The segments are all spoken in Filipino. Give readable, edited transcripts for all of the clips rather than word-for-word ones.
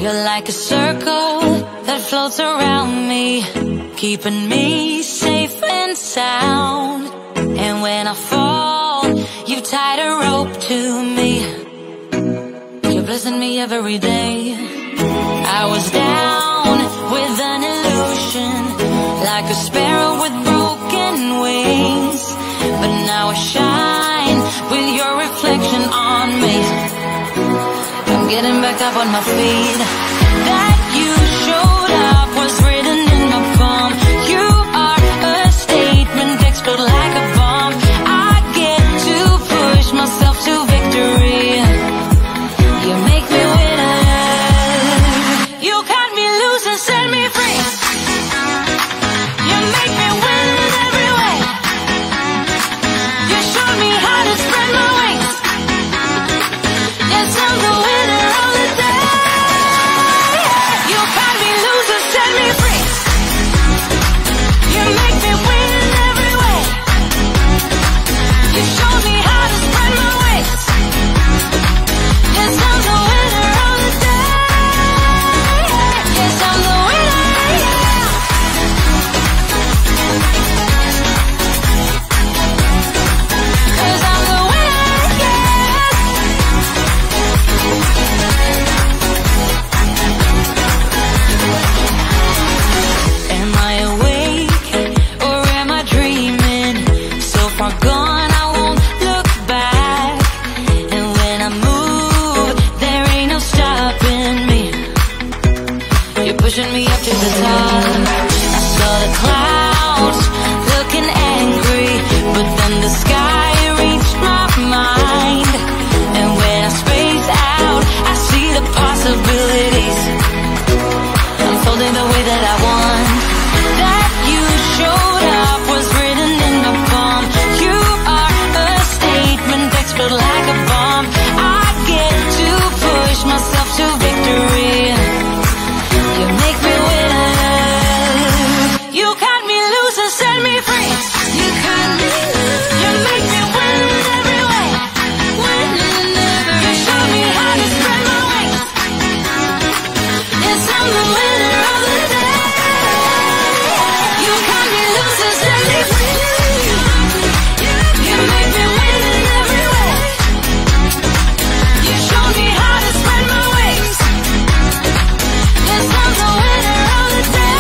You're like a circle that floats around me, keeping me safe and sound. And when I fall, you tied a rope to me. You're blessing me every day. I was down with an illusion, like a sparrow with broken wings, but now I shine with your reflection on me. I'm getting back up on my feet. That you showed up was written in my palm. You are a statement, explode like a bomb. I get to push myself to victory. You make me winner. You cut me loose and set me free. You make me win in every way. You showed me how to spread my wings. Yes, I'm the winner of the day. You cut me loose and set me free. You make me win in every way. You showed me how to spread my wings. Yes, I'm the winner of the day. Yes, I'm the winner, yeah. 'Cause I'm the winner, yeah. Am I awake or am I dreaming? So far gone, I won't look back. And when I move, there ain't no stopping me. You're pushing me up to the top. I saw the clouds looking angry, but then the sky reached my mind. And when I space out, I see the possibilities unfolding the way that I want. That you showed up was written in my palm. You are a statement, explode like a bomb. I get to push myself to victory. You make me winner. You cut me loose and set me free. You cut me loose. You make me win in every way. Win in every way. You show me how to spread my wings. Yes, I'm the winner of the day. You cut me loose and set me free. You make me win in every way. You show me how to spread my wings. Yes, I'm the winner of the day.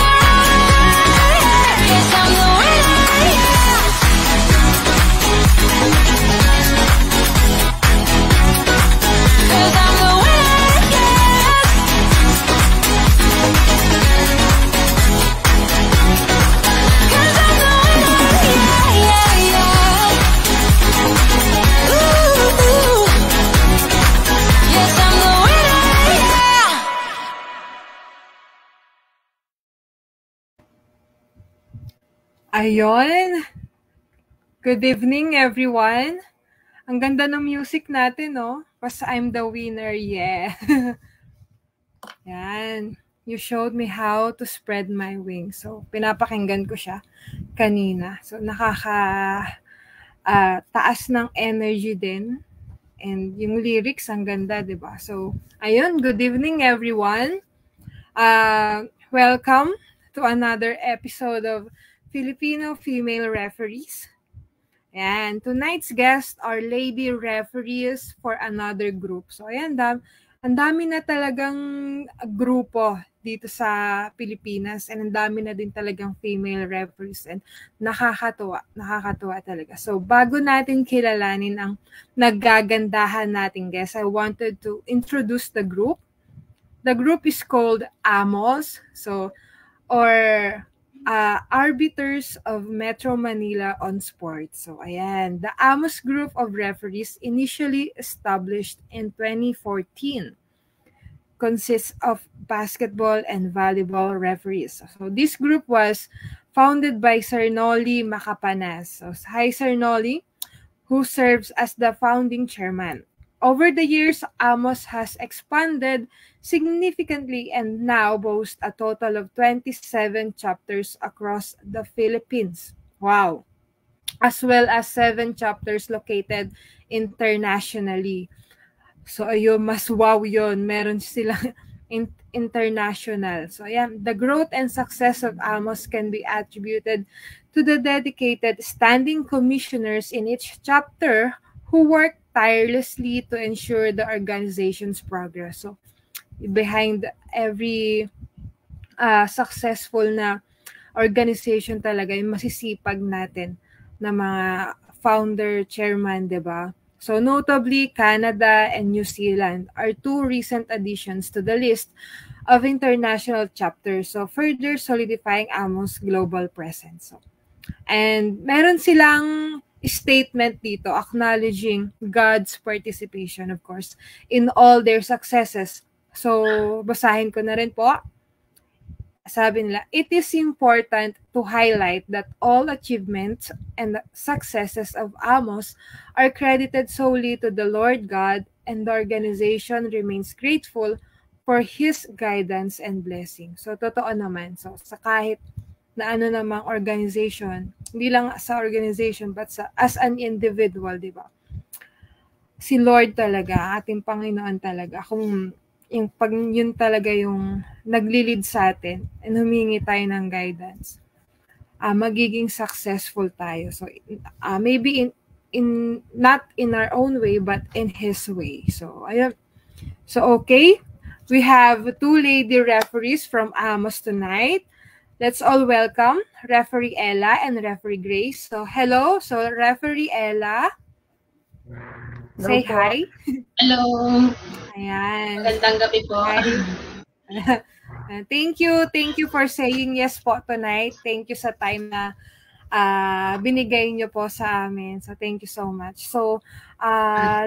Yes, I'm the winner, yeah. 'Cause I'm the winner, yeah. 'Cause I'm the winner, yeah, yeah. Ooh. Yes, I'm the winner, yeah. Ayun. Good evening, everyone. Ang ganda ng music natin, no? Basta I'm the winner, yeah. Yan. You showed me how to spread my wings. So, pinapakinggan ko siya kanina. So, taas ng energy din. And yung lyrics, ang ganda, di ba? So, ayun. Good evening, everyone. Welcome to another episode of Filipino Female Referees. And tonight's guests are lady referees for another group. So ayan, ang dami na talagang grupo dito sa Pilipinas, and ang dami na din talagang female referees, and nakakatuwa talaga. So bago natin kilalanin ang naggagandahan nating guests, I wanted to introduce the group. The group is called AMOS, or Arbiters of Metro Manila on Sports. So, ayan. The AMOS Group of Referees, initially established in 2014, consists of basketball and volleyball referees. So, this group was founded by Sir Noli Macapanas. So, hi, Sir Noli, who serves as the founding chairman. Over the years, AMOS has expanded significantly and now boasts a total of 27 chapters across the Philippines. Wow! As well as 7 chapters located internationally. So ayun, mas wow yun. Meron silang International. So ayan, the growth and success of Amos can be attributed to the dedicated standing commissioners in each chapter who work tirelessly to ensure the organization's progress. So behind every successful na organization talaga yung masisipag natin na mga founder, chairman, di ba? So notably, Canada and New Zealand are two recent additions to the list of international chapters, so further solidifying Amos' global presence. So, and meron silang statement dito acknowledging God's participation, of course, in all their successes. So, basahin ko na rin po. Sabi nila, it is important to highlight that all achievements and successes of Amos are credited solely to the Lord God, and the organization remains grateful for His guidance and blessing. So, totoo naman. So, sa kahit na ano namang organization, hindi lang sa organization, but as an individual, di ba? Si Lord talaga, ating Panginoon talaga, kung yung pag yun talaga yung naglilid sa atin and humingi tayo ng guidance, magiging successful tayo. So maybe in not in our own way but in His way. So ayun. So okay, we have two lady referees from Amos tonight. Let's all welcome Referee Ella and Referee Grace. So hello, so Referee Ella. Say hi. Hello. Ayan. Magandang gabi po. Thank you for saying yes po tonight. Thank you sa time na binigay niyo po sa amin. So thank you so much. So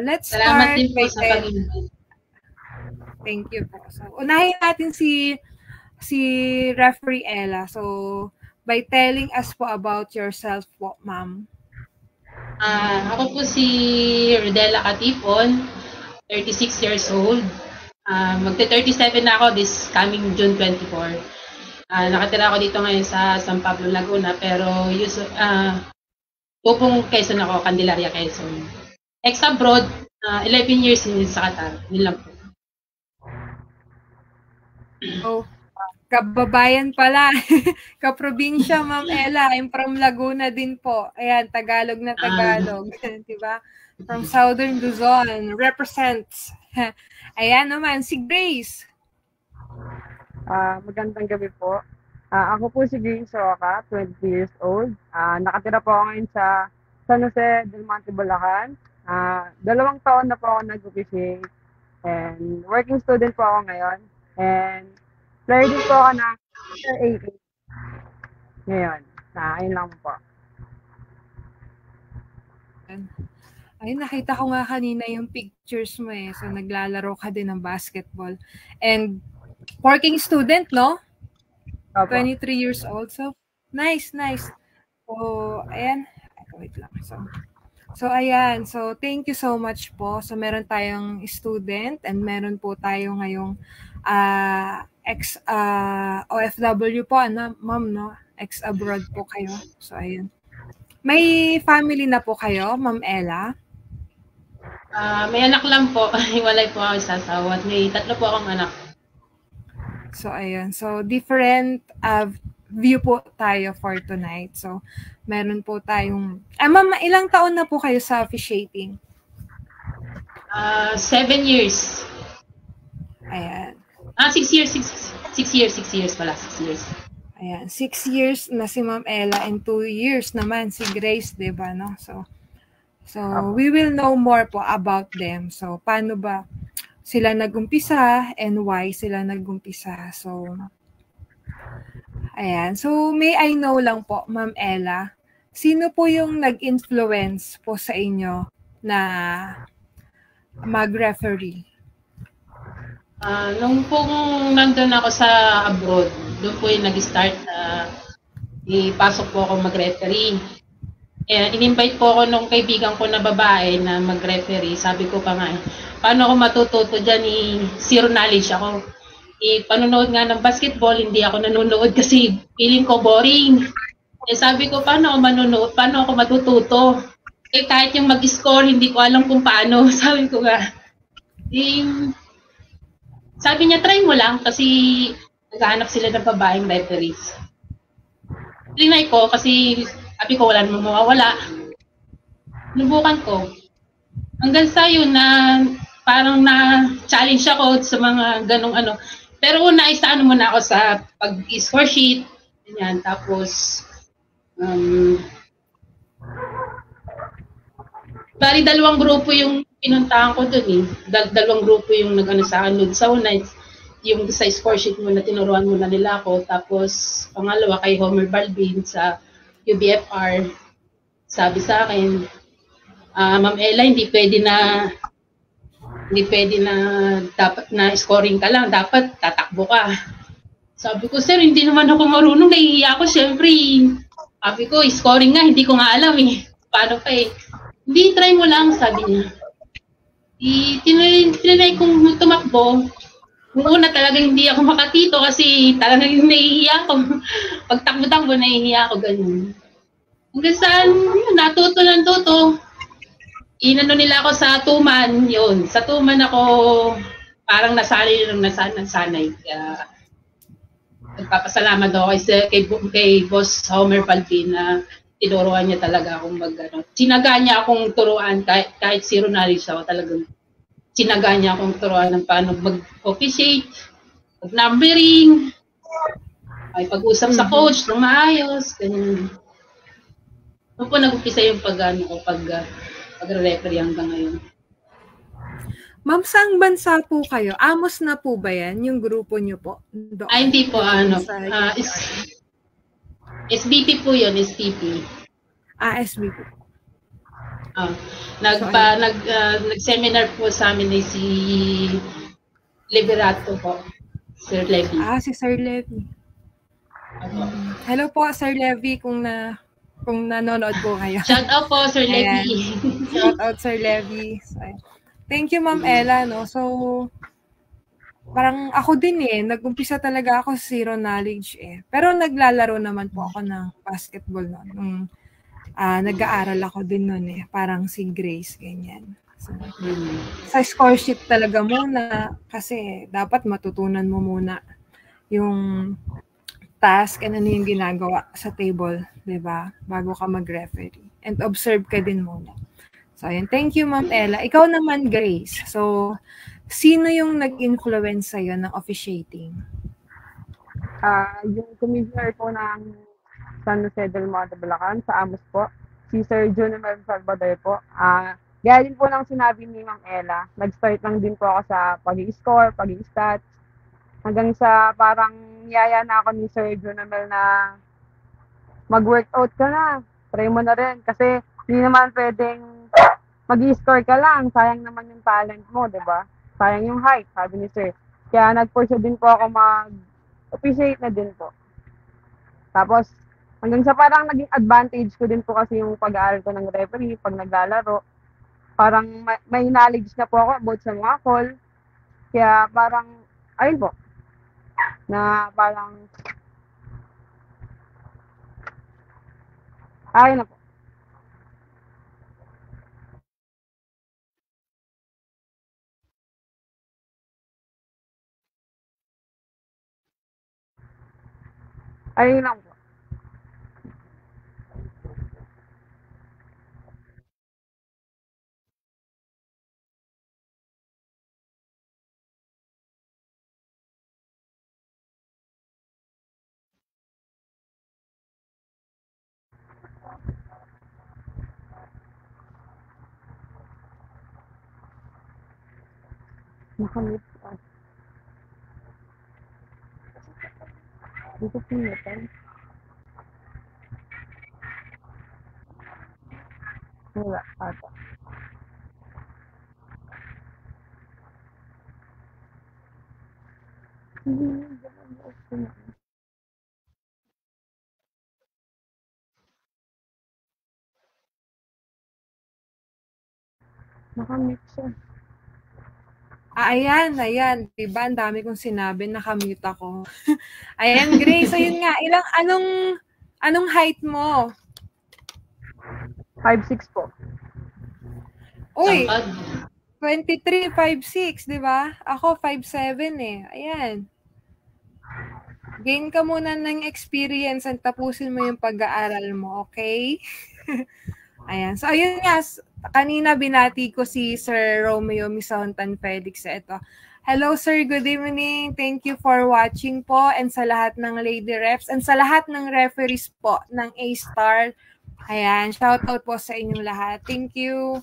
let's Salamat start din po by sa pag-invite. Thank you po. So unahin natin si Referee Ella. So by telling us po about yourself po, ma'am. Ako po si Rodela Katipon, 36 years old. Magte-37 na ako this coming June 24. Nakatira ako dito ngayon sa San Pablo, Laguna, pero pupong Quezon ako, Candelaria, Quezon. Ex-abroad, 11 years sa Qatar. Yun lang po. Oh, kababayan pala. Kaprobinsya, Ma'am Ella. I'm from Laguna din po. Ayan, Tagalog na Tagalog. Diba? From Southern Luzon. Represents. Ayan naman, si Grace. Magandang gabi po. Ako po si Grace Roca, 20 years old. Nakatira po ako ngayon sa San Jose del Monte, Bulacan. 2 taon na po ako nag-officiate. And working student po ako ngayon. And player din po ako ng AA. Ngayon. Ayun lang po. Ay, nakita ko nga kanina yung pictures mo eh. So, naglalaro ka din ng basketball. And working student, no? Opo. 23 years old. So, nice. So, ayan. Wait lang. So, ayan. So, thank you so much po. So, meron tayong student and meron po tayo ngayong OFW po, ma'am, no? Ex-abroad po kayo. So, ayun. May family na po kayo, Ma'am Ella? May anak lang po. Hiwalay po ako sa asawa. May 3 po akong anak. So, ayun. So, different view po tayo for tonight. So, meron po tayong... ma'am, ilang taon na po kayo sa officiating? 7 years. Ayan. 6 years. 6 years pala. 6 years. Ayan. 6 years na si Ma'am Ella and 2 years naman si Grace, diba, no? So, we will know more po about them. So, paano ba sila nag-umpisa and why sila nag-umpisa. So, ayan. So, may I know lang po, Ma'am Ella, sino po yung nag-influence po sa inyo na mag-referee? Nung pong nandun ako sa abroad, doon po yung nag-start na ipasok po ako mag-referee. In-invite po ako nung kaibigan ko na babae na mag-referee. Sabi ko pa nga, paano ako matututo dyan? Zero knowledge ako. Panonood nga ng basketball, hindi ako nanonood kasi feeling ko boring. Sabi ko, paano ako manonood? Paano ako matututo? Kahit yung mag-score, hindi ko alam kung paano. Sabi ko nga, Sabi niya, try mo lang kasi naghahanap sila ng babaeng referees. Trinay ko kasi sabi ko wala namang mawawala. Nubukan ko. Hanggang sa yun na parang na-challenge ako sa mga ganong ano. Pero una isa ano muna ako sa pag-score sheet. Ganyan. Tapos bali dalawang grupo yung pinuntahan ko doon eh. Dalawang grupo yung nag-ano sa akin doon sa una. Yung sa score sheet muna, tinuruan muna nila ako. Tapos pangalawa kay Homer Balbin sa UBFR. Sabi sa akin, Ma'am Ella, hindi pwede na dapat na scoring ka lang, dapat tatakbo ka. Sabi ko, sir, hindi naman ako marunong, nahihiya ako, syempre. Sabi ko, scoring nga, hindi ko nga alam eh. Paano pa eh? Hindi, try mo lang, sabi niya. Tinry kong tumakbo. Una talaga hindi ako makatito kasi talagang nahihiya ako. Pag takbo-takbo, nahihiya ako, ganun. Hanggang saan, natuto. Inano nila ako sa Tuman, yun. Sa Tuman ako parang nasanay. Nagpapasalamat ako kay Boss Homer Palpin na tinuruan niya talaga akong sinaga niya akong turuan kahit zero knowledge ako talagang sinaga niya akong turuan ng paano mag-officiate, mag-numbering, ay pag-usap sa coach ng maayos, ganyan. Doon po nag-upisa yung pag-referee hanggang ngayon. Ma'am, saang bansa po kayo? Amos na po ba yan, yung grupo niyo po? Doon? Hindi po, SBP po yun, SBP. SBP. Nag-seminar po sa amin si Liberato po, Sir Levy. Si Sir Levy. Hello po, Sir Levy, kung nanonood po kayo. Shout out po, Sir Levy. Shout out, Sir Levy. Thank you, Ma'am Ella, no? So, parang ako din nag-umpisa talaga ako sa zero knowledge Pero naglalaro naman po ako ng basketball noon. Nag-aaral ako din noon parang si Grace, ganyan. So, sa score sheet talaga muna kasi dapat matutunan mo muna yung task and ano yung ginagawa sa table, 'di ba? Bago ka mag-referee. And observe ka din muna. So, ayan. Thank you, Ma'am Ella. Ikaw naman, Grace. So, sino yung nag-influence sa'yo ng officiating? Yung commissioner po ng San Jose del Monte, Bulacan, sa Amos po, si Sir Junimel Salvador po. Gaya din po ng sinabi ni Ma'am Ella, nag-start lang din po ako sa pag-i-score, pag-i-stats, hanggang sa parang niyaya na ako ni Sir Junimel na mag-workout ka na, try mo na rin, kasi hindi naman pwedeng mag-i-score ka lang, sayang naman yung talent mo, di ba? Sayang yung height, sabi ni Sir. Kaya nag-pursue din po ako mag-officiate na din po. Tapos, hanggang sa parang naging advantage ko din po kasi yung pag-aaral ko ng referee, pag naglalaro, parang may knowledge na po ako about sa mga call. Kaya parang, ayun po, na parang, ayun na po. Ayun lang po. Nakamit pa. Dito pinutan. Wala ata. Nakamit siya. Ayan. Diba, ang dami kong sinabi, nakamute ako. Ayan, Grace, ayun nga. Anong height mo? 5'6" po. Uy, 23, 5'6", di ba? Ako, 5'7" eh. Ayan. Gain ka muna ng experience at tapusin mo yung pag-aaral mo, okay? Ayan. So, ayun nga. Kanina binati ko si Sir Romeo Misontan Felix. Ito. Hello, sir. Good evening. Thank you for watching po. And sa lahat ng Lady Refs and sa lahat ng referees po ng A-Star. Ayan. Shoutout po sa inyong lahat. Thank you.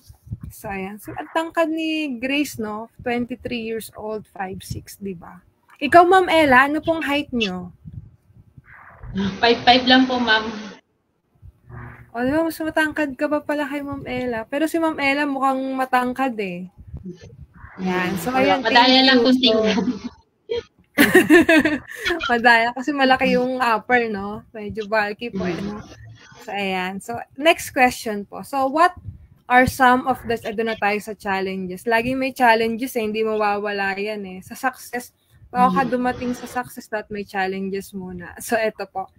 So, ayan. So, ang tangkad ni Grace, no? 23 years old, 5'6", di ba? Ikaw, Ma'am Ella, ano pong height nyo? 5'5" lang po, ma'am. O, di ba, mas matangkad ka pa pala kay Ma'am Ella. Pero si Ma'am Ella mukhang matangkad eh. Yan. So, ayan, Madaya lang kung tingnan. Madaya kasi malaki yung upper, no? Medyo bulky po, no? So, ayan. So, next question po. So, what are some of the, doon na tayo sa challenges. Laging may challenges eh, hindi mawawala yan eh. Sa success, bago ka dumating sa success, that may challenges muna. So, eto po.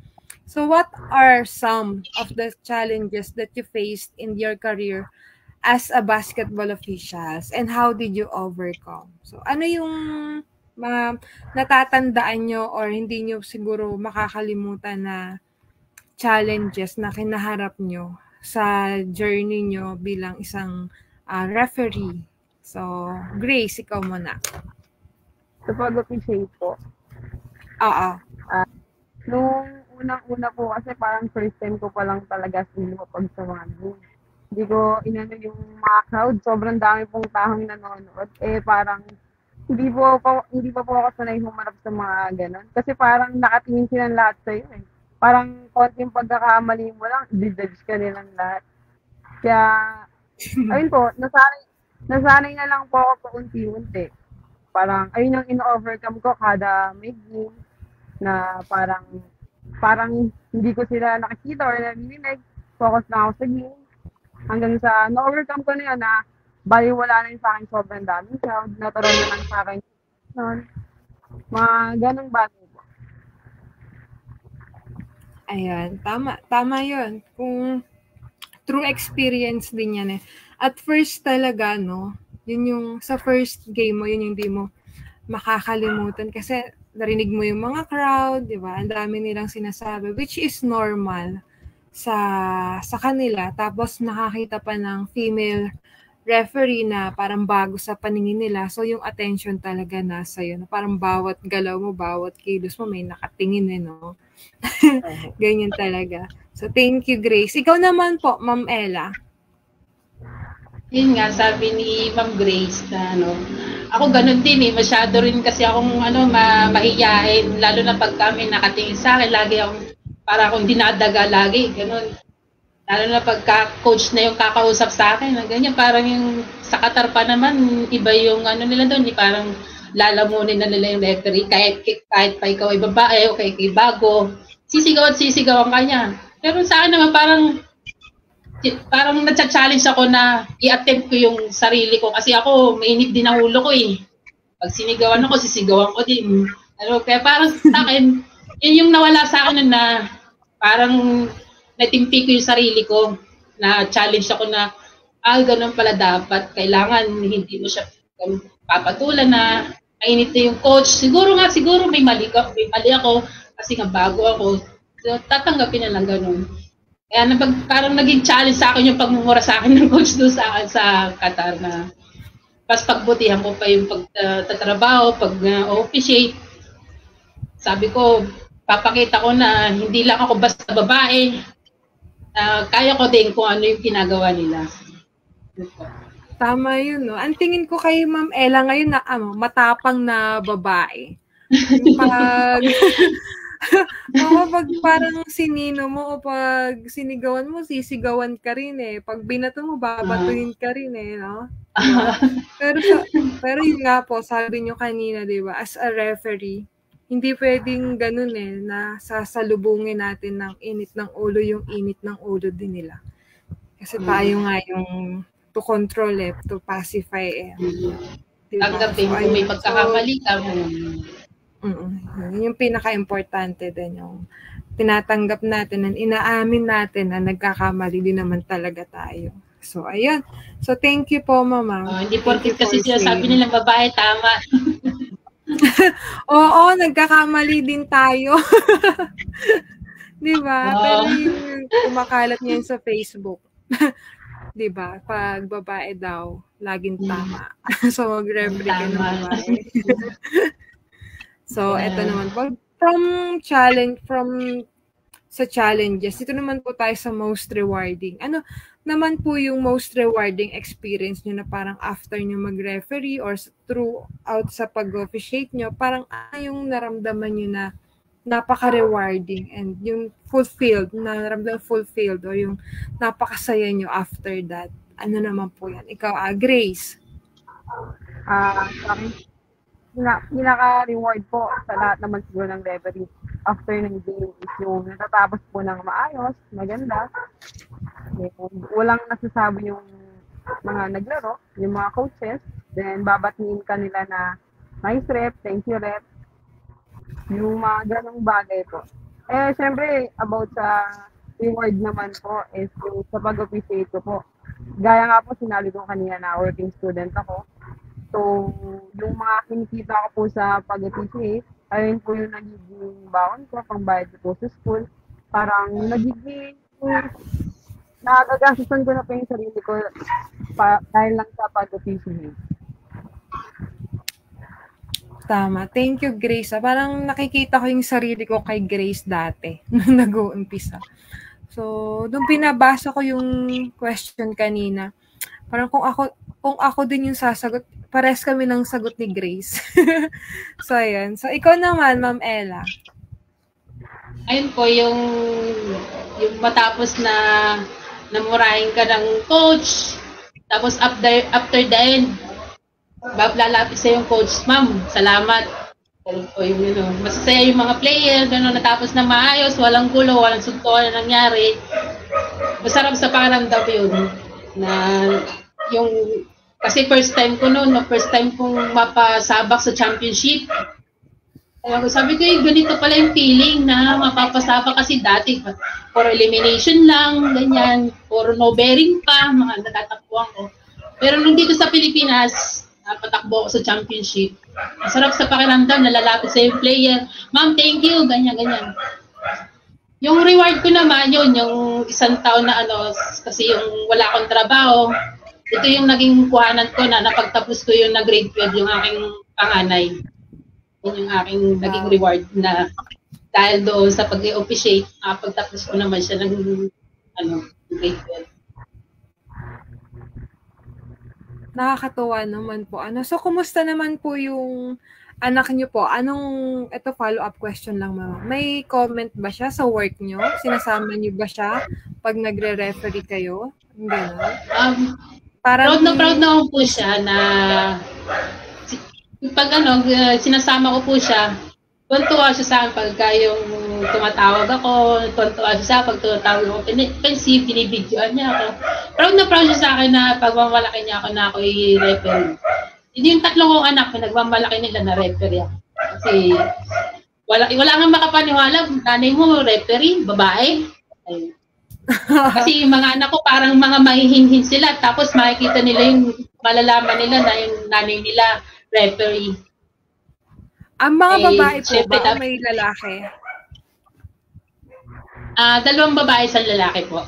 So, what are some of the challenges that you faced in your career as a basketball official? And how did you overcome? So, ano yung mga natatandaan nyo or hindi nyo siguro makakalimutan na challenges na kinaharap nyo sa journey nyo bilang isang referee? So, Grace, ikaw muna. Sa pag-officiate po. Oo. Nung unang-una po kasi parang first time ko pa lang talaga lumapag sa mga game. Hindi ko inano yung mga crowd. Sobrang dami pong tahong nanonood. Eh parang hindi pa po ako sanay humarap sa mga ganon. Kasi parang nakatingin silang lahat sa'yo eh. Parang konting pagkakamali mo lang, i-judge ka nilang lahat. Kaya, ayun po, nasanay na lang po ako paunti-unti. Parang, ayun yung in-overcome ko kada may game na parang hindi ko sila nakikita or narinig. Focus na ako sa game. Hanggang sa, na-overcome ko na yun na baliwala na yun sa akin sobrang daming crowd. Natural na lang sa akin. Mga ganong bagay po. Ayan, tama yun. Kung true experience din yan eh. At first talaga, no, yun yung sa first game mo, yun yung hindi mo makakalimutan kasi narinig mo yung mga crowd, di ba? Ang dami nilang sinasabi, which is normal sa kanila. Tapos nakakita pa ng female referee na parang bago sa paningin nila. So yung attention talaga nasa yun. Parang bawat galaw mo, bawat kilos mo, may nakatingin eh, no? Ganyan talaga. So thank you, Grace. Ikaw naman po, Ma'am Ella. Yun nga, sabi ni Ma'am Grace na ako ganun din eh, masyado rin kasi akong mahiyain, lalo na pag kami nakatingin sa akin, lagi akong, para akong dinadaga lagi, ganun. Lalo na pagka coach na yung kakausap sa akin, ganyan, parang yung sa Qatar pa naman, iba yung nila doon, parang lalamunin na nila yung referee, kahit pa ikaw ay babae o kay bago, sisigawan ka niya. Pero sa akin naman parang nagcha-challenge ako na i-attempt ko yung sarili ko kasi ako mainit din ang ulo ko eh. Pag sinigawan ako, sisigawan ko din. Kaya parang sa akin, yun yung nawala sa akin na parang natimpi ko yung sarili ko na challenge ako na ganun pala dapat. Kailangan hindi mo siya papatulan na mainit na yung coach. Siguro may mali ako kasi nga bago ako. So, tatanggapin na lang ganun. Kaya parang naging challenge sa akin yung pagmumura sa akin ng coach doon sa Qatar na pas pagbutihan ko pa yung pagtatrabaho, pag-officiate. Sabi ko, papakita ko na hindi lang ako basta babae. Kaya ko din kung ano yung ginagawa nila. Tama yun, no? Ang tingin ko kay Ma'am Ella ngayon na matapang na babae. Pag parang sinino mo o pag sinigawan mo, sisigawan ka rin eh. Pag binato mo, babatuhin ka rin eh, no? Pero yun nga po, sabi nyo kanina, di ba, as a referee, hindi pwedeng ganun eh, na sasalubungin natin ng init ng ulo yung init ng ulo din nila. Kasi tayo nga yung to control eh, to pacify eh. Diba? Tanggapin kung may pagkakamali ka mo. Yun yung pinaka-importante din, yung tinatanggap natin at inaamin natin na nagkakamali din naman talaga tayo. So, ayan. So, thank you po, Mama. Hindi porket kasi sinasabi nilang babae, tama. Oo, nagkakamali din tayo. Di ba? Pero yung kumakalat niyan sa Facebook. Di ba? Pag babae daw, laging tama. So, mag-referee ka ng babae. So, eto naman po. Sa challenges, ito naman po tayo sa most rewarding. Ano naman po yung most rewarding experience nyo na parang after nyo mag-referee or throughout sa pag-officiate nyo, parang yung naramdaman nyo na napaka-rewarding and yung naramdaman fulfilled o yung napakasaya nyo after that. Ano naman po yan? Ikaw, Grace. Pinaka-reward po sa lahat naman siguro ng referee after ng game is yung natatapos po ng maayos, maganda. Walang nasasabi yung mga naglaro, yung mga coaches. Then, babatiin ka nila na nice rep, thank you rep. Yung mga ganong bagay po. Syempre, about sa reward naman po is yung sa pag-officiate ko po. Gaya nga po, sinali ko kanina na working student ako. So, yung mga kinikita ko po sa pag-officiate, ayun po yung nagiging baon ko, pangbayad ko po sa school. Parang nagiging, nakagagastusan ko na po yung sarili ko dahil lang sa pag-officiate. Tama. Thank you, Grace. Parang nakikita ko yung sarili ko kay Grace dati nung nag-uumpisa. So, nung binabasa ko yung question kanina, parang kung ako din yung sasagot, pares kami ng sagot ni Grace. So, ayan. So, ikaw naman, Ma'am Ella. Ayun po, yung matapos na namurahin ka ng coach, tapos after the end, lalapit sa yung coach, ma'am, salamat. Ganun po yung masasaya yung mga player, gano'n, natapos na maayos, walang gulo, walang suntuan na nangyari. Masarap sa pakiramdam yun. Na yung, kasi first time ko noon, first time kong mapasabak sa championship. Kaya sabi ko, ganito pala yung feeling na mapapasabak kasi dati, for elimination lang, ganyan, for no bearing pa, mga natatakbuhan ko. Pero nung dito sa Pilipinas, patakbo ako sa championship. Masarap sa pakiramdam, nalalapit sa yung player. Ma'am, thank you, ganyan. Yung reward ko naman, yung isang taon na kasi yung wala akong trabaho, ito yung naging kuhanan ko na napagtapos ko yung na grade 12, yung aking panganay. Yun yung aking naging reward na dahil doon sa pag-officiate, pagtapos ko naman siya ng grade 12. Nakakatuwa naman po. So, kumusta naman po yung anak niyo po? Ito follow-up question lang, Mama. May comment ba siya sa work niyo? Sinasama niyo ba siya pag nagre-referee kayo? Gano'n? Proud na po siya na pag sinasama ko po siya, tuntua siya sa akin pagka yung tumatawag ako, tuntua siya sa pag tumatawag ako, pensive, binibidyoan niya ako. Proud na siya sa akin na pagmamalaki niya ako na ako i-referee. Hindi yung tatlong kong anak, nagmamalaki nila na referee ako. Kasi wala nga makapaniwala, nanay mo, referee, babae. Ayun. Kasi yung mga anak ko parang mga mahihinhin sila, tapos makikita nila yung malalaman nila na yung nanay nila, referee. Ang mga babae po ba may lalaki? Dalawang babae, isang lalaki po.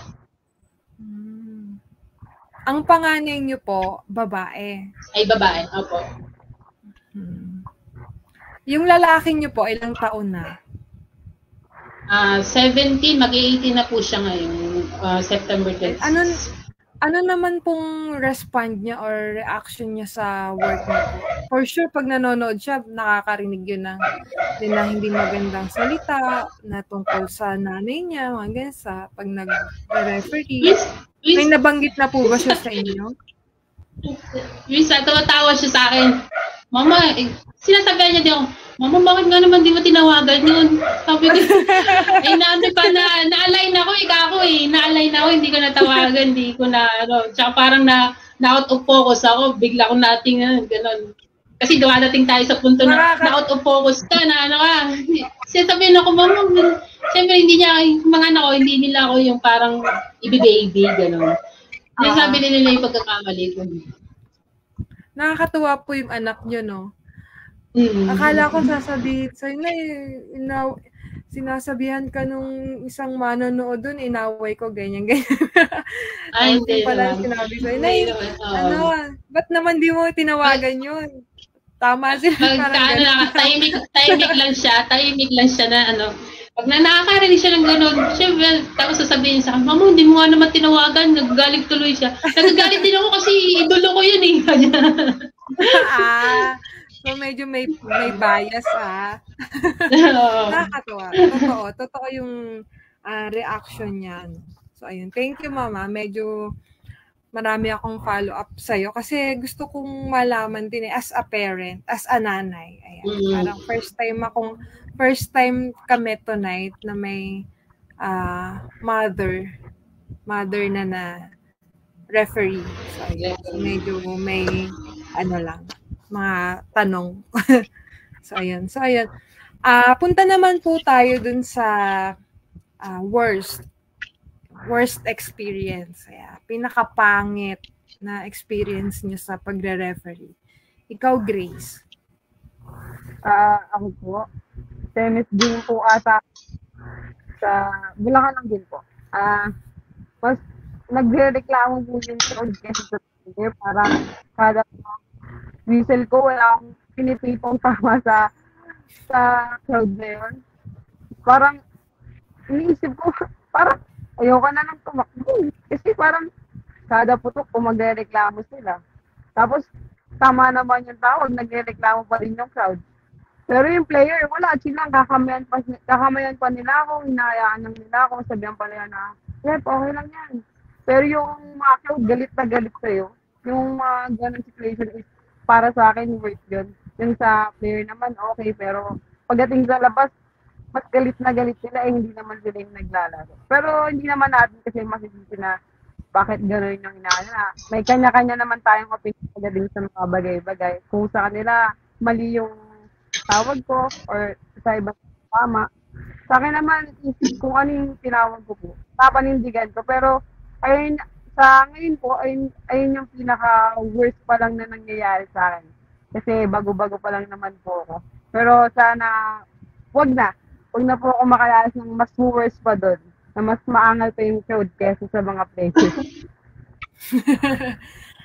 Ang panganay niyo po, babae? Ay, babae, opo. Yung lalaki niyo po, ilang taon na? 17, mag-18 na po siya ngayon, September 26. Ano naman pong respond niya or reaction niya sa work niya po? For sure, pag nanonood siya, nakakarinig yun ng na hindi magandang salita na tungkol sa nanay niya, mga ganyan, sa pag nag-referee. May nabanggit na po ba siya sa inyo? Minsan, tumatawa siya sa akin. Mama, sinasabihan niya din ako, Mama, bakit nga naman di mo tinawagan yun? Sabi ko, na-align ako, na-align ako, hindi ko natawagan, hindi ko na, tsaka parang na-out of focus ako, bigla akong nating, gano'n. Kasi dumadating tayo sa punto na out of focus ka, sinasabihan ako, Mama, siyempre hindi niya, mga anak ko, hindi nila ako yung parang ibi-baby, gano'n. Sinasabi din nila yung pagkakamali ko. Nakakatuwa po yung anak nyo, no? Mm. Akala ko sasabihin sa'yo na sinasabihan ka nung isang manonood dun, inaway ko, ganyan. Ay, Tapos hindi yung pala naman. sinabi sa'yo, Hindi naman, oo. ba't naman di mo tinawagan yun? Tama sila. Pagka, tahimik lang siya na pag nakakarinig siya ng gano'n, syempre, tapos sasabihin sa akin, Mama, hindi mo nga naman tinawagan, nagagalit tuloy siya. Nagagalit din ako kasi idolo ko yun eh. So medyo may bias Nakakatawa. Totoo yung reaction niya. So ayun, thank you Mama. Medyo marami akong follow-up sa'yo kasi gusto kong malaman din as a parent, as a nanay. Ayan, parang first time kami tonight na may mother na referee. So ayun, medyo may mga tanong. So ayun. Punta naman po tayo dun sa worst experience. Pinakapangit na experience niyo sa pagre-referee. Ikaw, Grace. Ako po. Tennis din po ata sa Bulacan lang din po. Mas nagre-reklamo po yung crowd kasi sa player. Parang kada whistle ko, wala akong pinipipong tama sa crowd na yun. Parang iniisip ko, parang ayoko na lang tumakbo. Kasi parang kada putok kung magre-reklamo sila. Tapos, tama naman yung tawag, nagre-reklamo pa rin yung crowd. Pero yung player, wala, silang kakamayan pa nila ako, hinahayaan lang nila ako, sabihan pa nila na, Rep, okay lang yan. Pero yung mga crowd, galit na galit sa'yo. Yung mga ganong situation is, para sa akin, worth yun. Yung sa player naman, okay, pero pagdating sa labas, mas galit na galit sila, hindi naman sila yung naglalaro. Pero hindi naman natin kasi masisisi na bakit gano'n yung inaano. May kanya-kanya naman tayong opinion pagdating sa mga bagay-bagay. Kung sa kanila, mali yung tawag ko or sa iba tama. Sa akin naman, kung ano yung tinawag ko po, papanindigan ko. Pero ayun, sa ngayon po, ayun yung pinaka-worst pa lang na nangyayari sa akin. Kasi bago-bago pa lang naman po ako. Pero sana, wag na po ako makalalas ng mas worst pa doon. Na mas maangal pa yung crowd kesa sa mga places.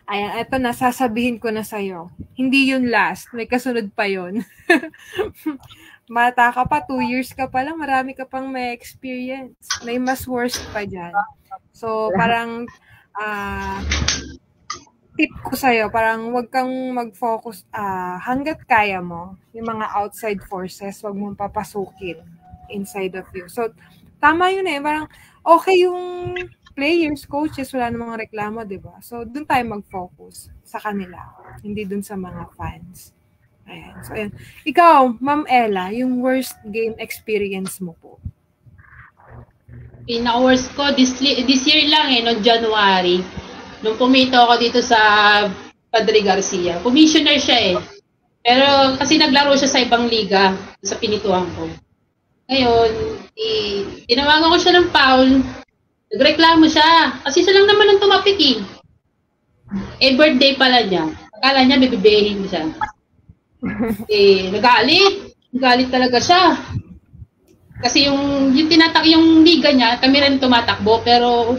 Ayan, eto na, sasabihin ko na sa'yo. Hindi yun last. May kasunod pa yun. Mata ka pa, 2 years ka pa lang, marami ka pang may experience. May mas worst pa dyan. So, parang, tip ko sa'yo, parang wag kang mag-focus, hanggat kaya mo, yung mga outside forces, wag mong papasukin inside of you. So, tama yun parang okay yung players, coaches, wala namang reklamo, di ba? So, dun tayo mag-focus sa kanila, hindi dun sa mga fans. Ayan. So, ayan. Ikaw, Ma'am Ella, yung worst game experience mo po? Pinaka-worst ko, this year lang noong January, nung pumito ako dito sa Padre Garcia. Commissioner siya Pero kasi naglaro siya sa ibang liga, sa pinituan ko. Ngayon, tinawagan ko siya ng foul. Nagreklamo siya. Kasi siya lang naman ang tumapik birthday pala niya. Akala niya bibibehin siya. Nagalit talaga siya. Kasi yung liga niya, kami rin tumatakbo, pero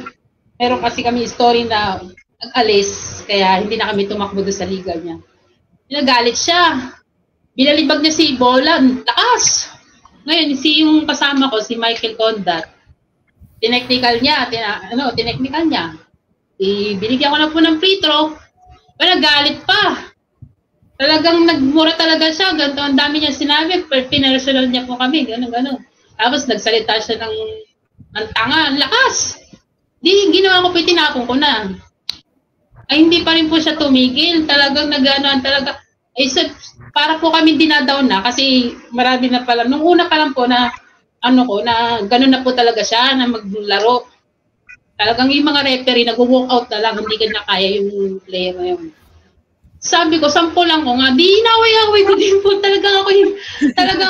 meron kasi kami story na nag-alis, kaya hindi na kami tumakbo doon sa liga niya. Nagalit siya. Binalibag niya si Bolan. Lakas! Ngayon, yung kasama ko, si Michael Condat, tineknikal niya. Binigyan ko na po ng free throw. Nagalit pa. Talagang nagmura talaga siya. Ganito, ang dami niya sinabi. Pinersonal niya po kami. Gano'n. Tapos nagsalita siya ng tanga. Ang lakas! Ginawa ko po, tinapon ko na. Ay, hindi pa rin po siya tumigil. Talagang talaga. Para po kami dinadaw na kasi marami na pala. Nung una pa lang po na na gano'n na po talaga siya na maglaro. Talagang yung mga referee nag-walk out na lang, hindi ka na kaya yung player na yun. Sabi ko, 10 lang ko nga, di inaway-away ko din po. Talagang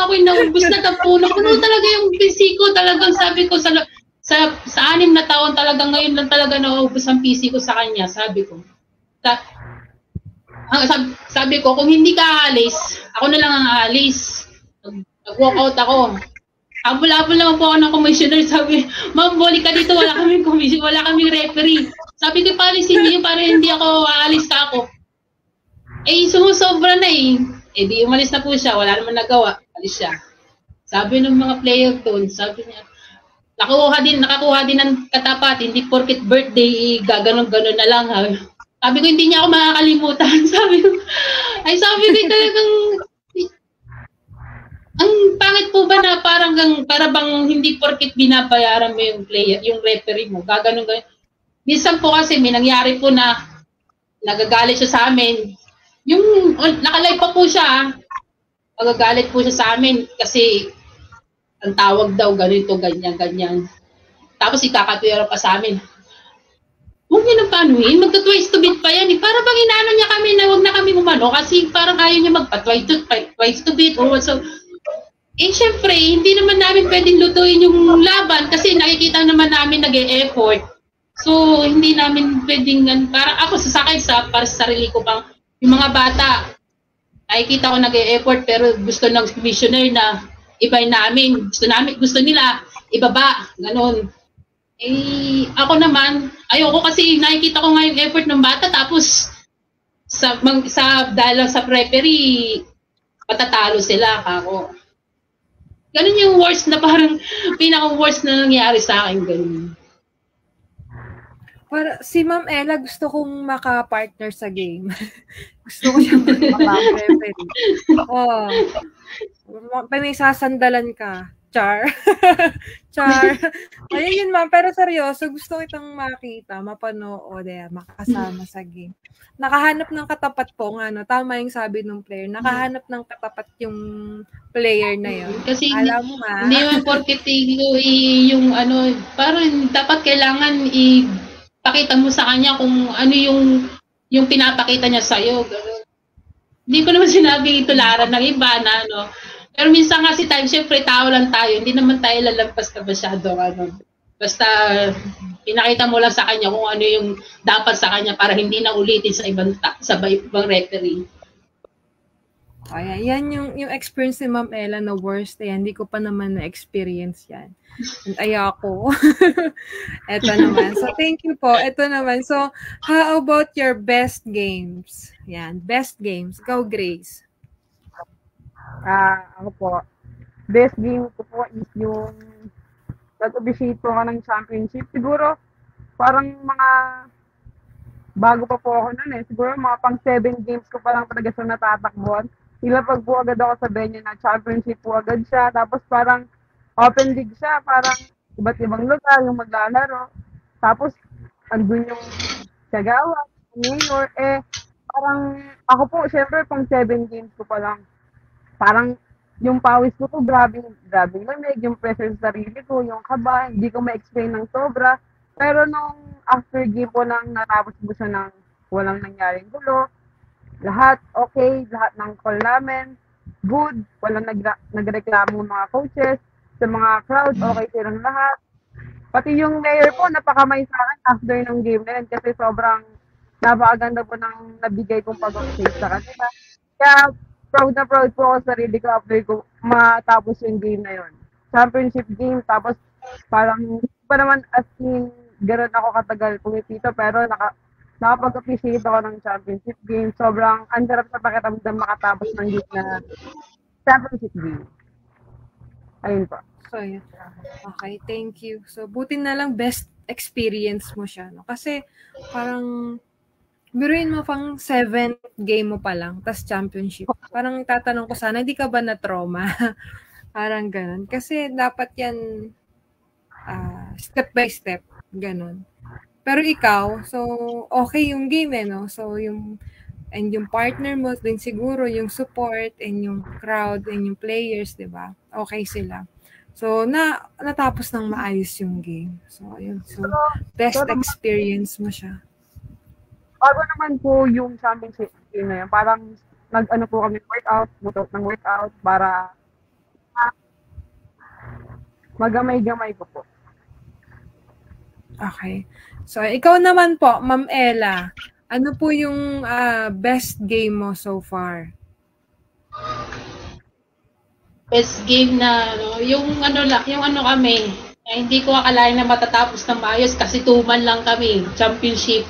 ako yung naubos na tapunan. Puno talaga yung pisiko. Talagang sabi ko, sa 6 na taon talaga ngayon lang talaga naubos ang PC ko sa kanya, sabi ko. Sabi ko, kung hindi ka aalis, ako na lang ang aalis. Nag-walk out ako. Abol-abol naman po ako ng commissioner. Sabi, ma'am, boli ka dito, wala kaming commission, wala kaming referee. Sabi ko, palisin niyo para hindi ako aalis ka ako. Eh, sumusobra na eh. Eh, di umalis na po siya, wala naman nagawa. Alis siya. Sabi ng mga player doon, sabi niya, nakakuha din ng katapat, hindi porket birthday, gaganon-ganon na lang. Sabi ko, hindi niya ako makakalimutan. Sabi ko talagang, ang pangit po ba na para bang hindi porket binabayaran mo yung player, yung referee mo, gaganon-ganon. Minsan po kasi may nangyari po na nagagalit siya sa amin. Yung nakalive pa po siya, nagagalit po siya sa amin kasi ang tawag daw ganito, ganyan. Tapos ikakatwera pa sa amin. Huwag niyo nang panuhin, magta-twice to bit pa yan. Para bang inaano niya kami na huwag na kami umano kasi parang ayaw niya magpa-twice to bit or what. So, syempre, hindi naman namin pwedeng lutuin yung laban kasi nakikita naman namin nag-e-effort. So, hindi namin pwedeng, parang ako sasakay para sa sarili ko bang, yung mga bata, nakikita ko nag-e-effort pero gusto ng commissioner na ibay namin. Gusto nila ibaba, ganun. Eh, ako naman, ayoko kasi nakikita ko nga yung effort ng bata tapos dahil sa referee, patatalo sila ako. Ganun yung worst na parang pinaka-worst na nangyari sa akin, ganun. Para si Ma'am Ella gusto kong maka-partner sa game. Gusto ko siyang maka-referee. Oh. May sasandalan ka. Char. Char. Ayun yun, ma'am. Pero seryoso, gusto kitang makita, mapanood, makasama sa game. Nakahanap ng katapat po nga, no? Tama yung sabi ng player. Nakahanap ng katapat yung player na yun. Kasi alam mo hindi man porket yung parang dapat kailangan ipakita mo sa kanya kung ano yung pinapakita niya sa'yo. Hindi ko naman sinabi itularan ng iba na pero minsan kasi tayo, syempre tao lang tayo, hindi naman tayo lalampas na masyado. Basta pinakita mo lang sa kanya kung ano yung dapat sa kanya para hindi na ulitin sa ibang referee. Yan yung experience ni Ma'am Ella na worst. Hindi ko pa naman na-experience yan. And ayoko. Eto naman. So, thank you po. Eto naman. So, how about your best games? Yan, best games. Go, Grace. Ako po, best game ko po is yung nag-officiate po ako ng championship. Siguro, parang mga bago pa po ako nun siguro mga pang 7 games ko pa lang talaga siya natatakbuhan. Ilapag po agad ako sa venue na championship po agad siya. Tapos parang open league siya, parang iba't ibang lugar yung maglalaro. Tapos, andun yung Sagawa, Mayor, parang ako po, syempre, pang 7 games ko pa lang. Parang yung pawis ko to, grabe lamig, yung pressure sa sarili ko, yung kaba, hindi ko ma-explain ng sobra. Pero nung after game po nang natapos po siya ng walang nangyaring gulo, lahat okay, lahat ng call namin, good, walang nagreklamo mga coaches, sa mga crowd, okay silang lahat. Pati yung mayor po, napakamay sa akin after ng game na yun kasi sobrang napakaganda po ng nabigay kong pag-update sa kanila. Kaya, proud na proud po ako sa sarili ko after ko matapos yung game na yun. Championship game, tapos parang pa naman as in, gano'n ako katagal pumipito, pero nakapag-appreciate ako ng championship game. Sobrang ang sarap sa pakiramdam makatapos ng game na championship game. Ayun po. So, yun. Okay, thank you. So, buti na lang best experience mo siya, no? Kasi, parang, biruin mo pang 7th game mo pa lang, tas championship. Parang tatanong ko sana, hindi ka ba na-trauma? Parang ganun. Kasi dapat yan step by step. Ganun. Pero ikaw, so okay yung game no? So yung partner mo din siguro, yung support, and yung crowd, and yung players, di ba? Okay sila. So, natapos ng maayos yung game. So, ayun. So, best experience mo siya. Bago naman po yung championship game na yun, parang nag-ano po kami workout para magamay-gamay ko po. Okay. So, ikaw naman po, Ma'am Ella, ano po yung best game mo so far? Best game na, yung kami, hindi ko akalain na matatapos ng maayos kasi 2-man lang kami, championship.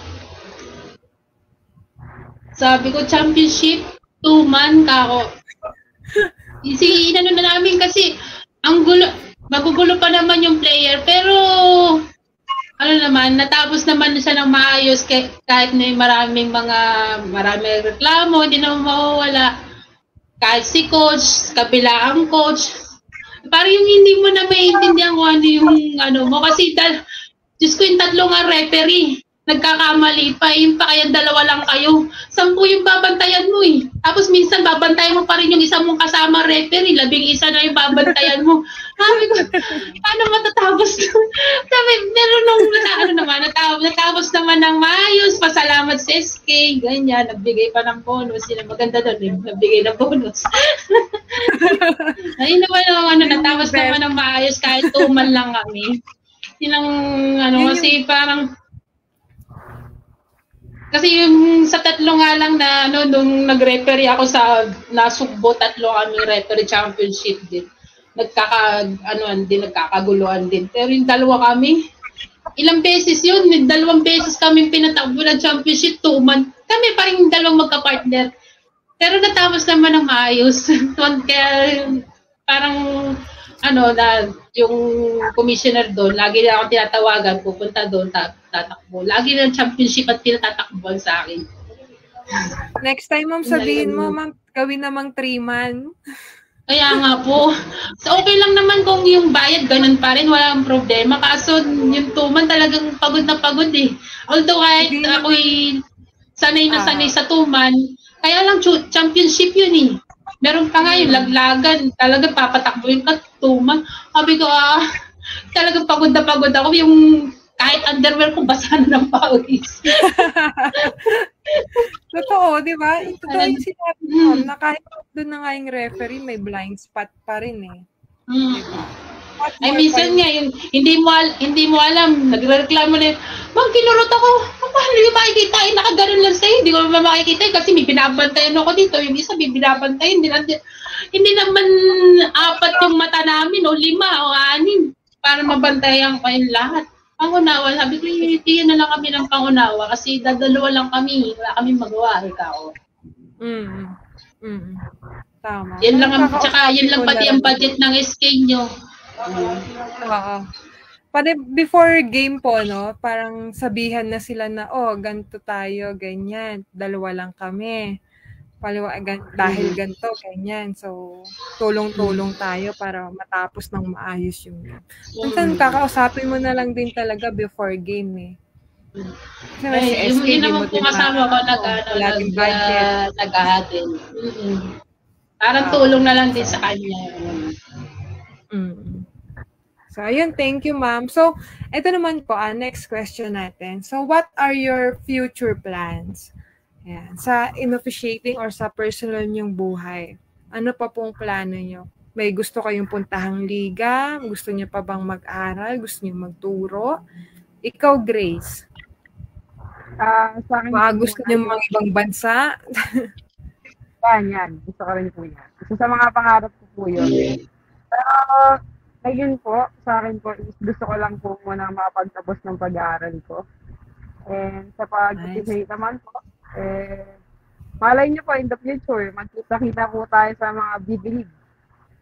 Sabi ko, championship, 2-man kako. Na namin kasi, magugulo pa naman yung player, pero, natapos naman siya ng maayos kahit may maraming reklamo, hindi naman mawawala. Kahit si coach, kabila ang coach, parang yung hindi mo na maintindihan kung ano yung mo. Kasi, Diyos ko, yung 3 nga referee, nagkakamali pa, yung pa kaya 2 lang kayo. 10 yung babantayan mo eh. Tapos minsan babantayan mo pa rin yung isa mong kasama referee, 11 na yung babantayan mo. Sabi ko, paano matatapos? Sabi, meron nung natapos naman ng maayos, pasalamat sa SK, ganyan, nagbigay pa ng bonus, sila maganda doon, nagbigay ng bonus. Ayun naman natapos naman ng maayos kahit 2-man lang kami. Kasi parang, kasi yung sa 3 nga lang na nung nag-referee ako sa Nasugbo, 3 kami referee championship din. Nagkakaguluhan din. Pero yung 2 kami, ilang beses yun, 2 beses kami pinatakbo ng championship, 2-man. Kami pa rin 2 magka-partner. Pero natapos naman ng maayos. Kaya parang yung commissioner doon, lagi na ako tinatawagan, pupunta doon, tatakbo. Lagi na championship at pinatatakbuhan sa akin. Next time, ma'am, sabihin mo, ma'am, gawin namang 3-man. Kaya nga po. So, okay lang naman kung yung bayad, ganun pa rin, walang problema. Kaso, yung 2-man talagang pagod na pagod eh. Although kahit ako'y sanay na sanay sa 2-man, kaya lang championship yun eh. Meron pa nga yung laglagan, talagang papatakbuhin ka 2-man. Sabi ko, talagang pagod na pagod ako. Yung kahit underwear ko, basa na ng pawis. Totoo, di ba? Totoo yung sinabi mo, na kahit doon na nga yung referee, may blind spot pa rin eh. Ay, minsan nga, yung hindi mo alam, nagreklamo na yun, ma'am, kinurot ako, paano yung makikita, nakaganon lang sa'yo, hindi ko naman makikita kasi may binabantayan ako dito, yung isa may binabantayan, hindi naman 4 yung mata namin, o 5 o 6, para mabantayan ko yung lahat. Pangunawa, sabi ko, iyan na lang kami ng pangunawa kasi 2 lang kami, wala kami magawa, ikaw. Tama. Yan lang, tsaka yan lang pati ang budget ng SK nyo. Oo. Before game po, no, parang sabihan na sila na, ganito tayo, ganyan, 2 lang kami. Dahil ganito, ganyan. So, tulong-tulong tayo para matapos ng maayos yung game. Minsan, kakausapin mo na lang din talaga before game eh. Kasi yun naman po kasama ko nag-ahatin. Parang tulong na lang din sa kanya. So, ayun, thank you, ma'am. So, ito naman po, next question natin. So, what are your future plans? Ayan, sa in-officiating or sa personal nyong buhay? Ano pa pong plano nyo? May gusto kayong puntahang liga? Gusto nyo pa bang mag-aral? Gusto nyo magturo? Ikaw, Grace? Sa akin, gusto nyo mga ibang bansa? Yan. Gusto ko rin po yan. Isa sa mga pangarap ko po yun. Pero, ngayon po, sa akin po, gusto ko lang po muna makapagtapos ng pag-aaral ko. And sa pag-officiate naman po, malay nyo po in the future, magkita-kita po tayo sa mga big league.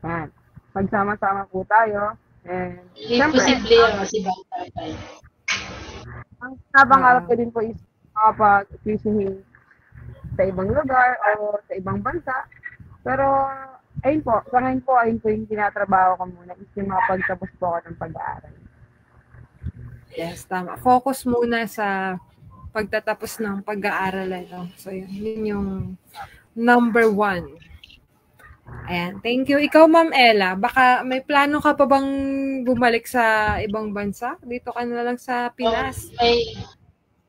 Yan. Magsama-sama po tayo. And, posible yun kasi bata tayo. Ang napangarap ko din po is makapag-officiate sa ibang lugar o sa ibang bansa. Pero, ayun po yung tinatrabaho ko muna is yung makapagtapos po ako ng pag-aaral. Yes, tama. Focus muna sa pagtatapos ng pag-aaral. So, yun yung number 1. Ayan, thank you. Ikaw, Ma'am Ella, baka may plano ka pa bang bumalik sa ibang bansa? Dito ka na lang sa Pinas.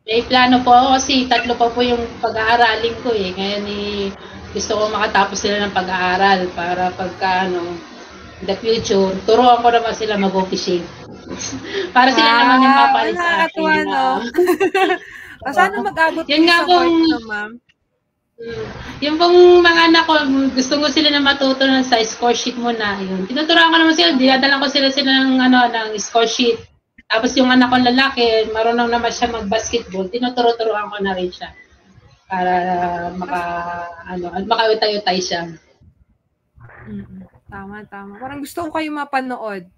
May plano po ako kasi 3 pa po yung pag-aaralin ko eh. Ngayon gusto ko makatapos sila ng pag-aaral para pagka in the future, turuan ko naman sila mag-officiate. Para sila naman yung papalit sa akin. Nakakatuwa, no? Sana mag-abot Yun nga sa pong, court, no, ma'am? yung pong mga anak ko, gusto ko sila na matuto sa score sheet muna. Yun. Tinuturuan ko naman sila, dinadala ko sila ng score sheet. Tapos yung anak kong lalaki, marunong naman siya mag-basketball, tinuturo-turuan ko na rin siya. Para makautay-utay siya. Tama. Parang gusto ko kayo mapanood.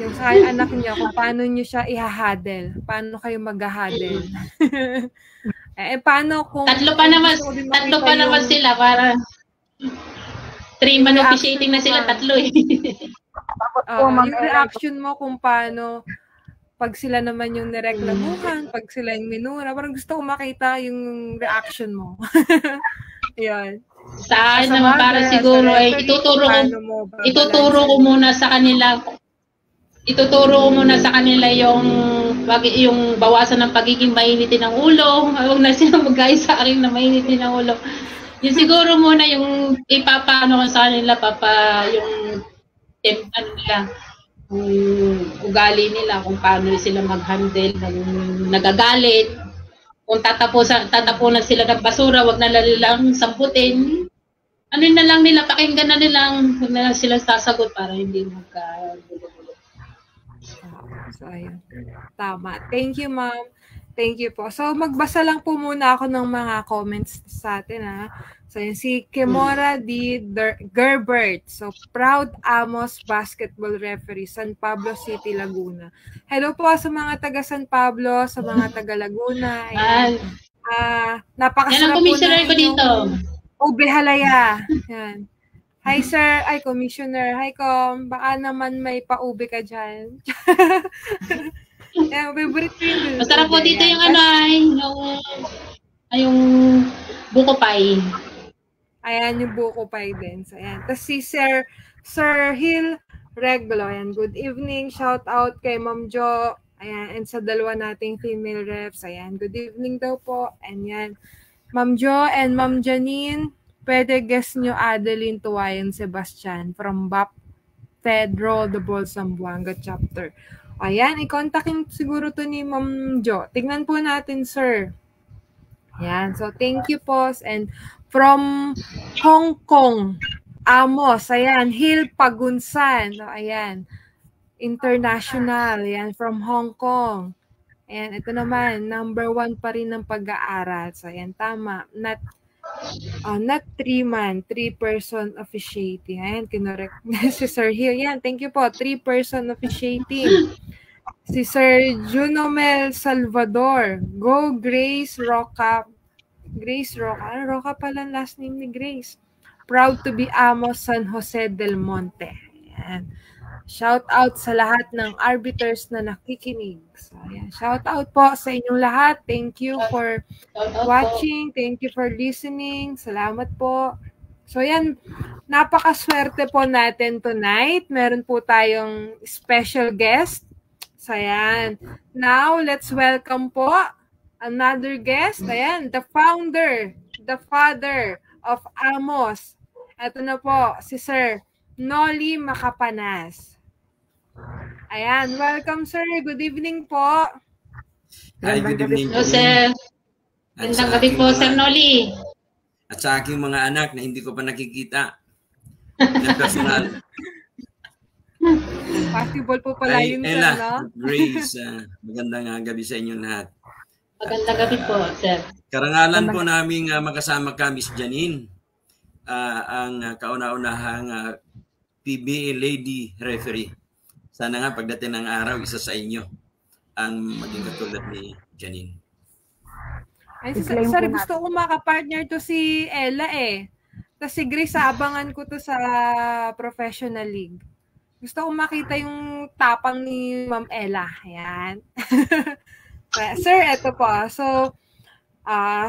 Yung sa anak niyo, kung paano niyo siya ihahadel. Paano kayo mag-hadel. Paano kung... Tatlo pa naman sila para 3 man officiating na sila, tatlo eh. Yung reaction mo kung paano pag sila naman yung nireklamuhan, pag sila yung minura, parang gusto ko makita yung reaction mo. Yan. Sa akin naman para siguro ay ituturo ko muna sa kanila yung bawasan ng pagiging mainitin ng ulo. Huwag na silang mag-gaya sa akin na mainitin ng ulo. Yung siguro muna yung ipapano ko sa kanila yung ugali nila, kung paano sila mag-handle ng nagagalit. Kung tatapunan sila ng basura, wag na lang samputin. Ano na lang nila, pakinggan na nilang, wag na lang sila sasagot para hindi magkagulo-gulo. So, ayun. Tama. Thank you, ma'am. Thank you po. So, magbasa lang po muna ako ng mga comments sa atin, ha. So, yun, si Kimora D. Gerbert. So, proud Amos basketball referee, San Pablo City, Laguna. Hello po sa mga taga San Pablo, sa mga taga Laguna. Ayan. Napakasarap po na dito. Ube Halaya. Yan. Hi, sir. Ay, commissioner. Hi, com. Baka naman may pa-ube ka dyan. Yan, favorite ko yun. Masarap po dito yung yung buko pie. Ayan, yung buko pie din. So, ayan. Tapos si Sir Hill Reglo. Ayan, good evening. Shout out kay Ma'am Jo. Ayan, and sa dalawa nating female reps. Ayan, good evening daw po. And yan, Ma'am Jo and Ma'am Janine, pwede guess nyo Adeline Tuwayan Sebastian from BAP Pedro de Bol Zamboanga chapter. Ayan, i-contactin siguro to ni Ma'am Jo. Tignan po natin, sir. Ayan, so thank you po. And from Hong Kong, Amos, ayan, Hill Pagunsan. So, ayan, international, ayan, from Hong Kong. Ayan, ito naman, number 1 pa rin ng pag-aaral. So, ayan, tama. Not 3-man, 3-person officiating. Ayan, kinorek si Sir Hill. Ayan, thank you po. 3-person officiating. Si Sir Junomel Salvador. Go Grace Roca. Grace Roca. Ano, Roca pala last name ni Grace. Proud to be Amos San Jose del Monte. Ayan. Shout out sa lahat ng arbiters na nakikinig. So, ayan. Shout out po sa inyong lahat. Thank you for watching. Thank you for listening. Salamat po. So, ayan. Napakaswerte po natin tonight. Meron po tayong special guest. So, ayan. Now, let's welcome po another guest. Ayan. The founder, the father of Amos. Ito na po, si Sir Noli Macapanas. Ayan, welcome sir. Good evening po. Hi, good evening po. Sir. Magandang gabi po, Sir Noli. At sa aking mga anak na hindi ko pa nakikita na personal. Possible po pala yun, sir, no? Grace, magandang gabi sa inyong lahat. Magandang gabi po, sir. Karangalan po namin makasama ka, Miss Janine, ang kauna-unahang PBA Lady Referee. Sana nga pagdating ng araw, isa sa inyo ang maging katulad ni Janine. Ay, sir, gusto ko makapartner to si Ella eh. Tapos si Grace, abangan ko to sa professional league. Gusto ko makita yung tapang ni Ma'am Ella. Ayan. Sir, eto po. So,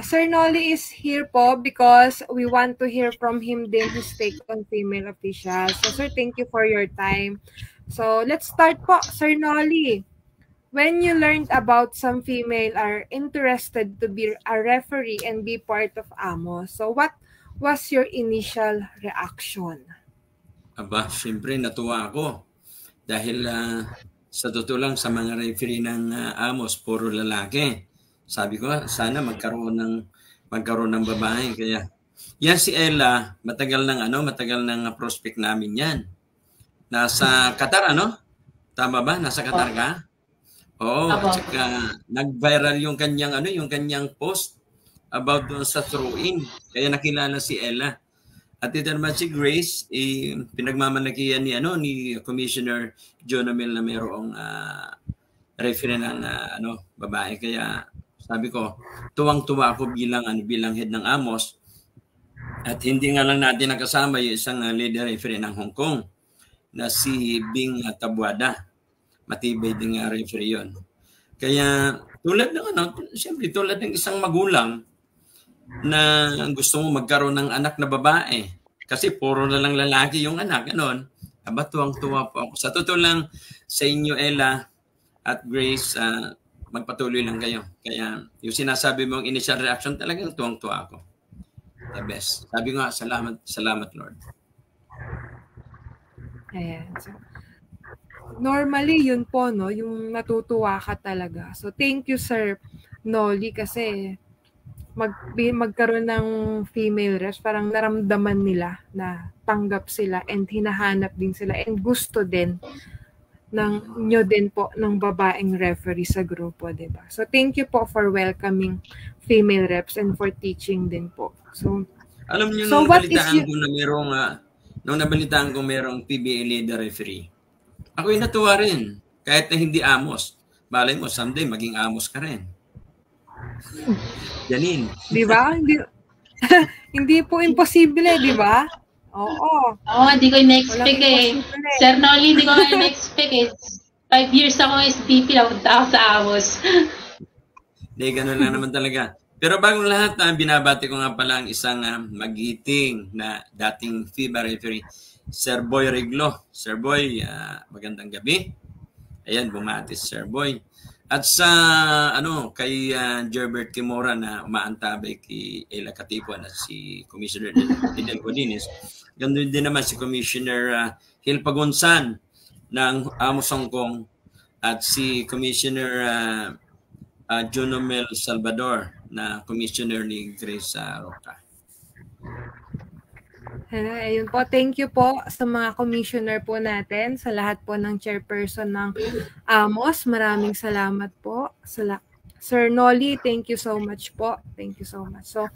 Sir Noli is here po because we want to hear from him din his take on female officials. So, sir, thank you for your time. So, let's start po, Sir Noli. When you learned about some female are interested to be a referee and be part of Amos, so what was your initial reaction? Aba, siyempre natuwa ako. Dahil sa totoo lang, sa mga referee ng Amos, puro lalaki. Sabi ko, sana magkaroon ng babae. Kaya, yan si Ella, matagal ng prospect namin yan. Nasa Qatar, ano? Tama ba? Nasa Qatar ka? Oo, at saka nag-viral yung kanyang post about doon sa throw-in. Kaya nakilala si Ella. At ito naman si Grace, pinagmamalakihan ni Commissioner Jonamel na mayroong referee ng babae. Kaya sabi ko, tuwang-tuwa ako bilang head ng Amos. At hindi nga lang natin nakasama yung isang lady referee ng Hong Kong na si Bing Tabuada. Matibay din nga referee yun. Kaya tulad ng isang magulang na gusto mo magkaroon ng anak na babae kasi puro na lang lalaki yung anak, ganon. Aba, tuwang-tuwa po ako. Sa totoo lang sa inyo, Ella at Grace, magpatuloy lang kayo. Kaya yung sinasabi mong initial reaction, talagang tuwang-tuwa ako. The best. Sabi nga, salamat Lord. Ayan. So, normally, yun po, no? Yung natutuwa ka talaga. So, thank you, Sir Noli, kasi magkaroon ng female refs, parang naramdaman nila na tanggap sila and hinahanap din sila and gusto din nyo din po ng babaeng referee sa grupo, diba? So, thank you po for welcoming female reps and for teaching din po. So, alam niyo, nung nabalitaan ko merong PBA leader referee, ako'y natuwa rin. Kahit na hindi Amos. Malay mo, someday maging Amos ka rin. Janine. Di ba? Hindi po imposible, di ba? Oo. Hindi ko in-expect Sir Noli, hindi ko in-expect 5 years ako SDP, napunta ako sa Amos. Hindi, ganun lang naman talaga. Pero bagong lahat, binabati ko nga pala ang isang magiting na dating FIBA referee, Sir Boy Reglo. Sir Boy, magandang gabi. Ayan, bumati Sir Boy. At sa kay Gerbert Kimora na umaantabay kay Ella Katipuan at si Commissioner Fidel Godinez. Ganoon din naman si Commissioner Hil Pagunsan ng Amos Hong Kong at si Commissioner Jonomel Salvador na Commissioner ni Grace Roca. Ayun po, thank you po sa mga commissioner po natin, sa lahat po ng chairperson ng Amos. Maraming salamat po. Sir Noli, thank you so much po. Thank you so much. So,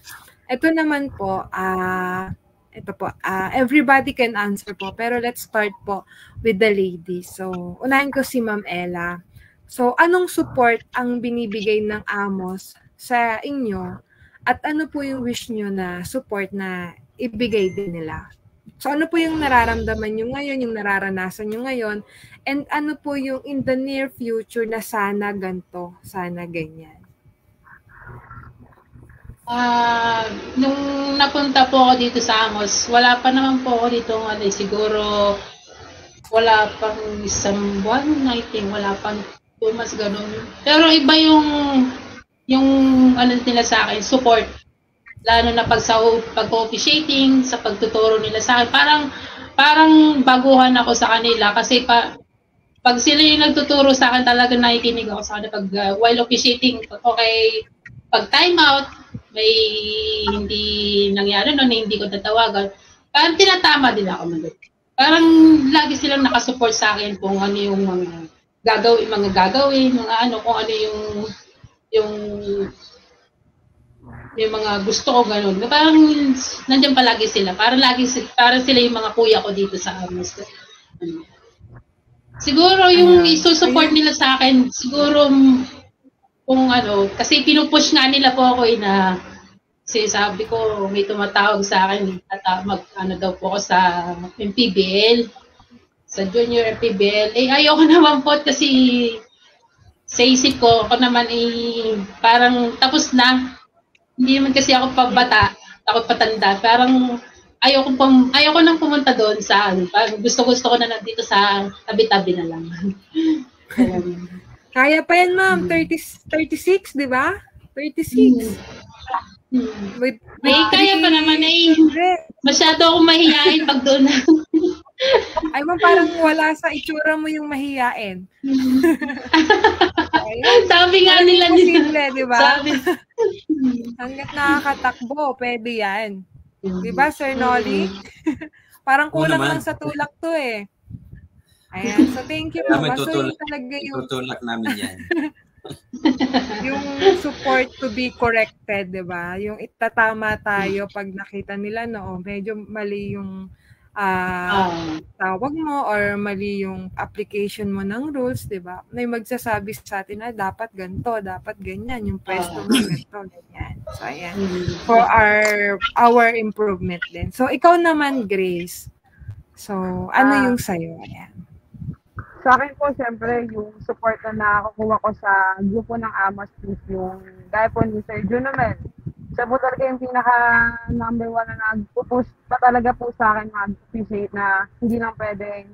ito naman po, everybody can answer po, pero let's start po with the ladies. So, unahin ko si Ma'am Ella. So, anong support ang binibigay ng Amos sa inyo? At ano po yung wish nyo na support na ibigay din nila? So, ano po yung nararamdaman nyo ngayon, yung nararanasan nyo ngayon, and ano po yung in the near future na sana ganito, sana ganyan? Nung napunta po ako dito sa Amos, wala pa naman po ako dito, siguro wala pang isang buwan, I think, wala pang 2 months, ganun. Pero iba yung nila sa akin, support. Lalo na pag-officiating, sa pagtuturo nila sa akin. Parang baguhan ako sa kanila kasi pag sila yung nagtuturo sa akin, talaga nakikinig ako sa kanila. Pag while officiating, okay, pag time out, may hindi nangyari na hindi ko tatawagan. Parang tinatama din ako mag Parang lagi silang nakasupport sa akin kung ano yung mga gagawin, kung ano yung mga gusto ko, gano'n. Parang nandiyan palagi sila. Parang sila yung mga kuya ko dito sa Amos. Siguro yung isusupport nila sa akin, siguro kung kasi pinupush nga nila po ako na sabi ko, may tumatawag sa akin at daw po ako sa MPBL, sa junior MPBL. Ayoko naman po kasi sa isip ko, ako naman parang tapos na. Hindi naman kasi ako pabata, ako patanda. Parang ayoko nang pumunta doon sa parang gusto ko na nandito sa tabi-tabi na lang. Kaya pa yan, ma'am. 36, di ba? 36. Kaya pa naman masyado akong mahihain pag doon. Ay mo parang wala sa itsura mo yung mahiyain. Sabi nga nila Simple, di ba? Sabi. Hanggat nakakatakbo, pwede yan. Di ba, Sir Nolly? Parang kulang lang sa tulak to eh. Ayan. So, thank you, Mama. So, yun talaga yung... Tutulak namin yan. Yung support to be corrected, di ba? Yung itatama tayo pag nakita nila, no, medyo mali yung tawag mo or mali yung application mo ng rules, di ba? May magsasabi sa atin na dapat ganito, dapat ganyan, yung pwesto mo ganito, ganyan. So, ayan. For our improvement din. So, ikaw naman, Grace. So, ano yung sayo? Ayan. Sa akin po, siyempre, yung support na nakukuha ko sa grupo ng Amas is yung gaya po ni Sir Junamel. Siya po talaga yung pinaka-number 1 na nag-push pa talaga po sa akin mag-appreciate na hindi lang pwedeng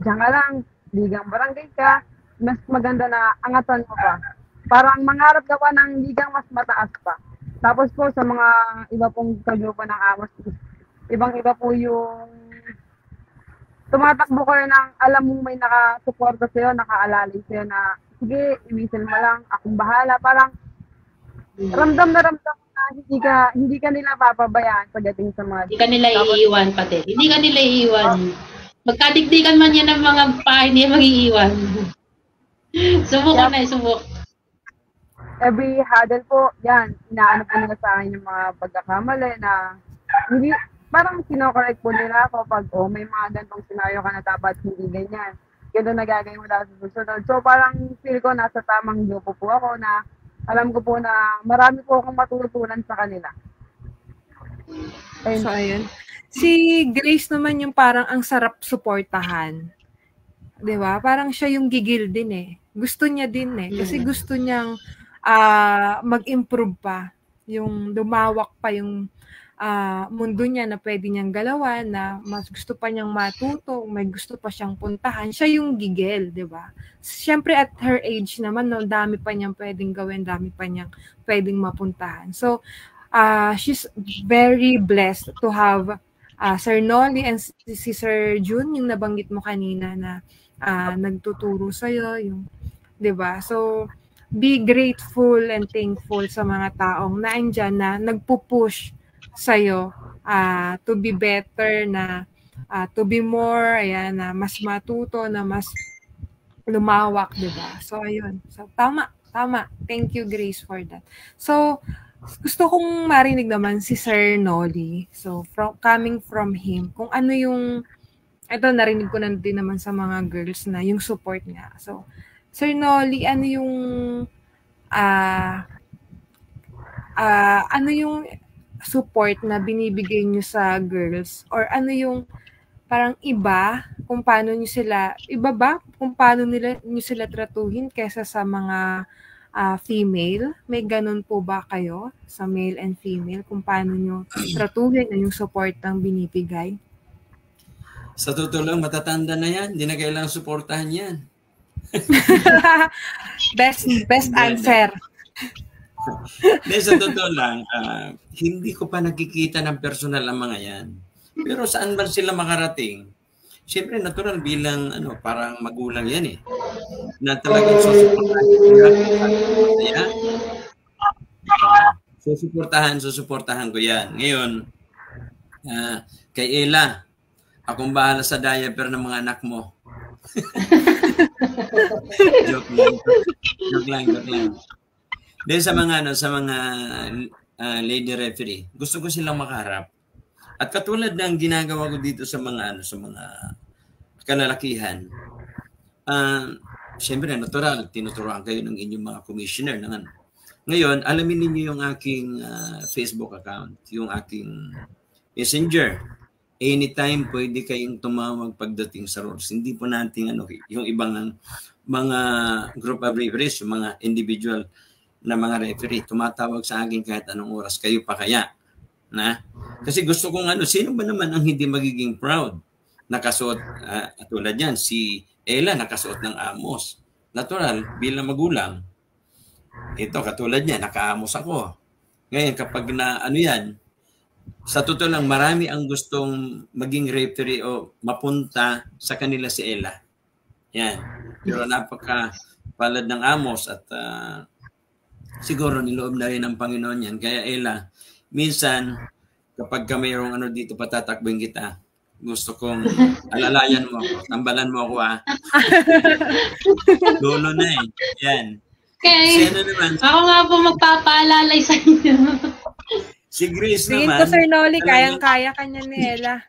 diyan ka lang, ligang barangay ka, mas maganda na angatan mo pa. Parang mangarap ka pa ng ligang mas mataas pa. Tapos po sa mga iba pong kagrupo ng Amas, ibang-iba po yung tumatakbo ko rin ng alam mong may nakasuporta sa'yo, nakaalalay sa'yo na sige, iwisin mo lang, akong bahala. Parang ramdam na hindi ka nila papabayaan pagdating sa mga... Hindi ka nila iiwan pati. Hindi ka nila iiwan. Magkadigdigan man yan ng mga hindi mag-iiwan. Subok na, subok. Every huddle po, yan, inaano po nila sa akin yung mga pagkakamali na hindi, parang kinokorek po nila ako pag, may mga gantong senaryo ka na dapat hindi ganyan. Ganun na gagawin mo dahil sa susunod. So, parang feel ko nasa tamang grupo po ako na alam ko po na marami po akong matutunan sa kanila. So, ayun. Si Grace naman yung parang ang sarap suportahan. 'Di ba? Parang siya yung gigil din eh. Gusto niya din eh. Kasi gusto niyang mag-improve pa. Yung lumawak pa yung mundo niya na pwede niyang galawan, na mas gusto pa niyang matuto, may gusto pa siyang puntahan, siya yung gigil, di ba? Siyempre at her age naman, no, dami pa niyang pwedeng gawin, dami pa niyang pwedeng mapuntahan. So, she's very blessed to have Sir Nolly and si Sir Jun, yung nabanggit mo kanina na nagtuturo sa'yo, yung, di ba? So, be grateful and thankful sa mga taong naandyan na nagpupush sa'yo to be better, na to be more, ayan, na mas matuto, na mas lumawak, diba? So, ayun. So, tama. Thank you, Grace, for that. So, gusto kong marinig naman si Sir Nolly. So, coming from him, kung ano yung, ito narinig ko na din naman sa mga girls na yung support niya. So, Sir Nolly, ano yung support na binibigay nyo sa girls, or ano yung parang iba kung paano nyo sila tratuhin kaysa sa mga female? May ganun po ba kayo sa male and female kung paano nyo tratuhin na yung support ng binibigay? Sa totoo lang, matatanda na yan. Hindi na kailangang suportahan yan. Best answer. Sa totoo lang, hindi ko pa nakikita ng personal ang mga yan. Pero saan ba sila makarating? Siyempre, natural bilang parang magulang yan eh. Na talagang susuportahan ko yan. Ngayon, kay Ella, akong bahala sa diaper ng mga anak mo. Joke lang. Then sa mga lady referee, gusto ko silang makaharap. At katulad ng ginagawa ko dito sa mga kalalakihan, siyempre natural, tinuturuan kayo ng inyong mga commissioner naman. Ngayon, alamin niyo yung aking Facebook account, yung aking Messenger. Anytime pwede kayong tumawag pagdating sa rules. Hindi po natin yung ibang mga group of referees, yung mga individual na mga referee, tumatawag sa akin kahit anong oras. Kayo pa kaya? Na? Kasi gusto kong sino ba naman ang hindi magiging proud? Nakasuot, tulad yan, si Ella nakasuot ng Amos. Natural, bilang magulang. Ito, katulad niya, naka-Amos ako. Ngayon, kapag sa totoo lang, marami ang gustong maging referee o mapunta sa kanila si Ella. Yan. Pero napaka-palad ng amos at siguro niloob na rin ng Panginoon yan. Kaya Ella, minsan, kapag ka mayroong dito patatakbuhin kita, gusto kong alalayan mo ako, tambalan mo ako Lolo na eh. Yan. Okay. Naman? Ako nga po magpapaalalay sa inyo. Si Grace Tingin naman. ko, Sir Noli, kayang-kaya kanya ni Ella.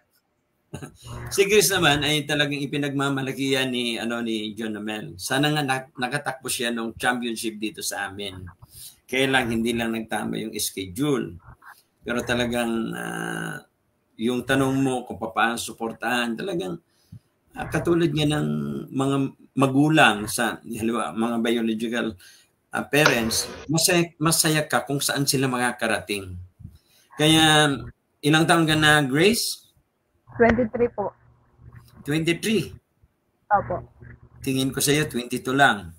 Si Grace naman ay talagang ipinagmamalaki yan ni John Amel. Sana nga nakatakbo siya ng championship dito sa amin. Kaya lang, hindi lang nagtama yung schedule. Pero talagang yung tanong mo kung paano suportahan, talagang katulad nga ng mga magulang sa mga biological parents, masaya ka kung saan sila makakarating. Kaya, ilang taon ka na, Grace? 23 po. 23? Opo. Tingin ko sa iyo, 22 lang.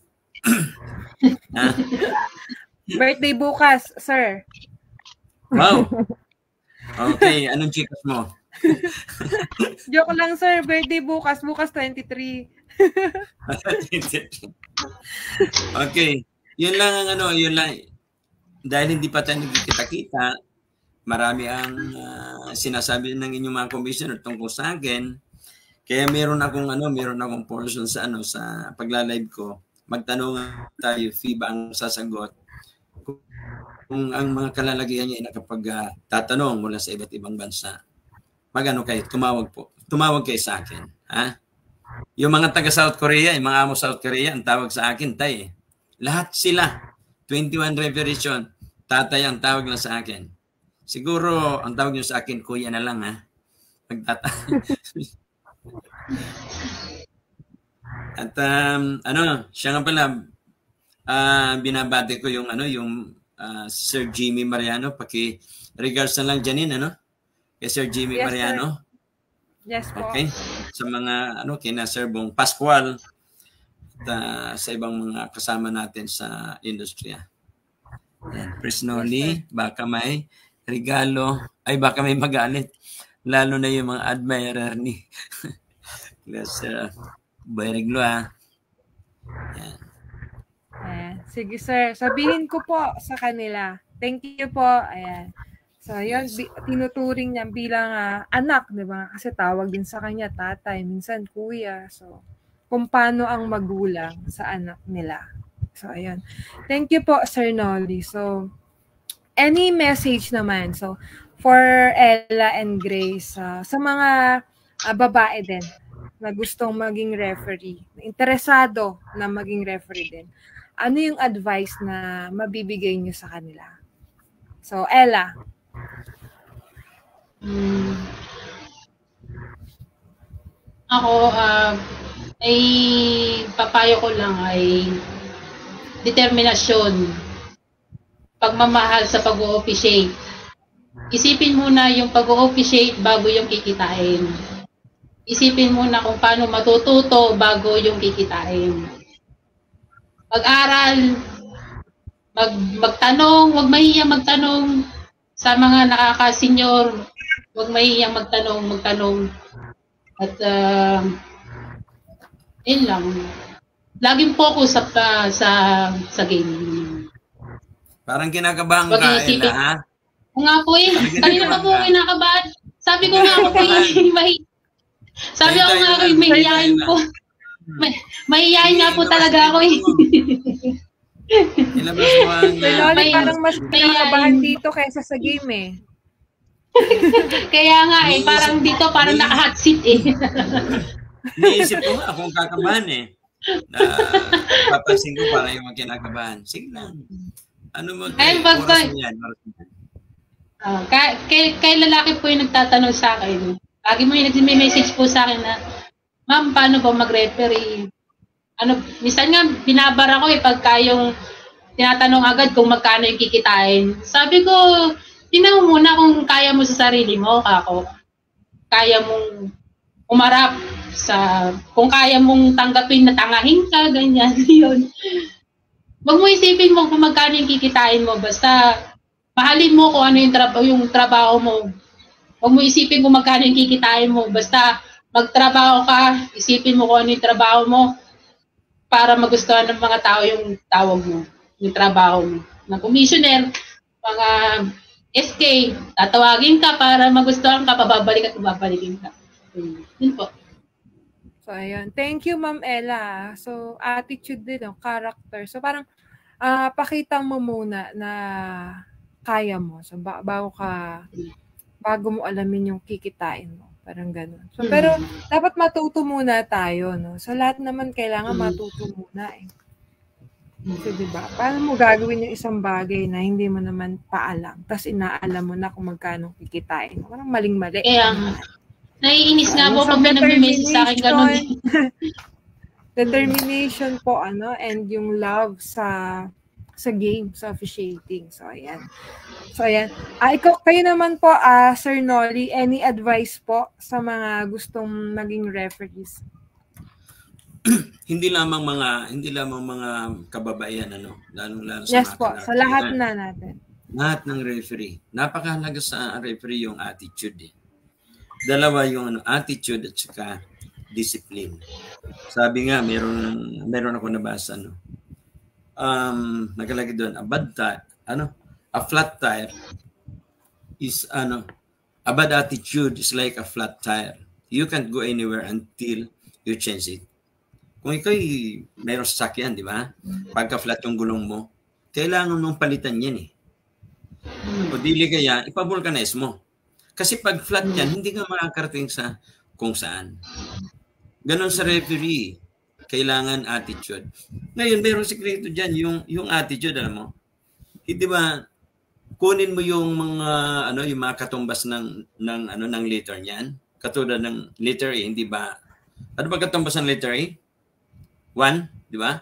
Birthday bukas, sir. Wow! Okay, anong chikas mo? Joke lang, sir. Birthday bukas. Bukas 23. Okay. Yun lang ang yun lang. Dahil hindi pa tayo nagkikita-kita, marami ang sinasabi ng inyong mga commissioner tungkol sa akin. Kaya meron akong portion sa sa pagla-live ko. Magtanong tayo, fee ba ang sasagot? Kung ang mga kalalagihan niya ay nakapagtatanong mula sa iba't ibang bansa. Kayo, tumawag kayo sa akin. Ha? Yung mga taga South Korea, yung mga amo South Korea, ang tawag sa akin, tay. Lahat sila, 21 referees yun, tatay ang tawag lang sa akin. Siguro, ang tawag nyo sa akin, kuya na lang, ha? Magtatay. At, siya nga pala, binabati ko yung, Sir Jimmy Mariano, regards na lang Janine, Kay Sir Jimmy Mariano. Sir. Yes po. Okay. Sa mga, kina Sir Bong Pascual, at sa ibang mga kasama natin sa industriya. Yan. Presnoli, baka may regalo, baka may magalit. Lalo na yung mga admirer ni Sir Bayreglo, Yan. Sige, sir. Sabihin ko po sa kanila. Thank you po. Ayan. So, yun, tinuturing niya bilang anak, di ba? Kasi tawag din sa kanya tatay, minsan kuya. So, kung paano ang magulang sa anak nila. So, ayun. Thank you po, Sir Noli. So, any message naman? So, for Ella and Grace, sa mga babae din na gustong maging referee, interesado na maging referee din, ano yung advice na mabibigay niyo sa kanila? So, Ella. Ako, ay papayo ko lang ay determinasyon, pagmamahal sa pag-o-officiate. Isipin muna yung pag-o-officiate bago yung kikitain. Isipin muna kung paano matututo bago yung kikitain. Pag-aral, magtanong, huwag mahiyang magtanong sa mga nakaka-senior, huwag mahiyang magtanong. At yun lang. Laging focus sa game. Parang kinakabahan ka, Ella, ha? O nga po kanina pa po kinakabahan. Sabi ko nga ako po sabi ko nga ako mahihayin po. Mahihayin nga po talaga ako Ilabas mo ang... Parang mas kinakabahan dito kaysa sa game Kaya nga parang dito parang naka-hot seat Niisip ko nga kung kakabahan papansin ko parang yung kinakabahan. Sige lang. Ano mo? Kay lalaki po yung nagtatanong sa akin. Lagi mo yung nag-message po sa akin na, ma'am, paano ba mag-referee? Minsan nga, binabara ko pagka yung tinatanong agad kung magkano yung kikitain. Sabi ko, tingnan mo muna kung kaya mo sa sarili mo, kako. Kaya mong umarap kung kaya mong tanggapin na tangahin ka, ganyan, yun. Huwag mo isipin mo kung magkano yung kikitain mo, basta mahalin mo kung ano yung trabaho mo. Huwag mo isipin kung magkano yung kikitain mo. Basta magtrabaho ka, isipin mo kung ano yung trabaho mo para magustuhan ng mga tao yung tawag mo, yung trabaho mo. Ng commissioner, mga SK, tatawagin ka para magustuhan ka, pababalik at babalikin ka. Yun po. So, ayun. Thank you, Ma'am Ella. So, attitude din, no? Character. So, parang pakita mo muna na kaya mo. So, bago mo alamin yung kikitain mo. Parang ganun. So, pero dapat matuto muna tayo, no? Sa lahat naman kailangan matuto muna eh. So, diba? Paano mo gagawin yung isang bagay na hindi mo naman paalam, tapos inaalam mo na kung magkano kikitain mo? Parang maling-mali. Kaya, naiinis nga po pag may nag-message sa akin ganun. Determination po, and yung love sa game, sa officiating. So, ayan. Kayo naman po, Sir Nolly, any advice po sa mga gustong maging referees? Hindi lamang mga kababaihan, lalo sa yes po, sa lahat na natin. Lahat ng referee. Napakahalaga sa referee yung attitude eh. Dalawa yung attitude at saka discipline. Sabi nga, meron ako nabasa, nakalagay doon, a flat tire is, a bad attitude is like a flat tire. You can't go anywhere until you change it. Kung ikaw mayroong sasakyan, di ba? Pagka flat yung gulong mo, kailangan mong palitan yan eh. O dili kaya, ipavulcanize mo. Kasi pag flat yan, hindi ka makakarating sa kung saan. Ganon sa referee, kailangan attitude. Ngayon, mayroong sikreto dyan, yung attitude, alam mo? Hindi ba, kunin mo yung mga katumbas ng letter niyan. Katulad ng letter A, hindi ba? Ano ba katumbas ng letter A? 1, di ba?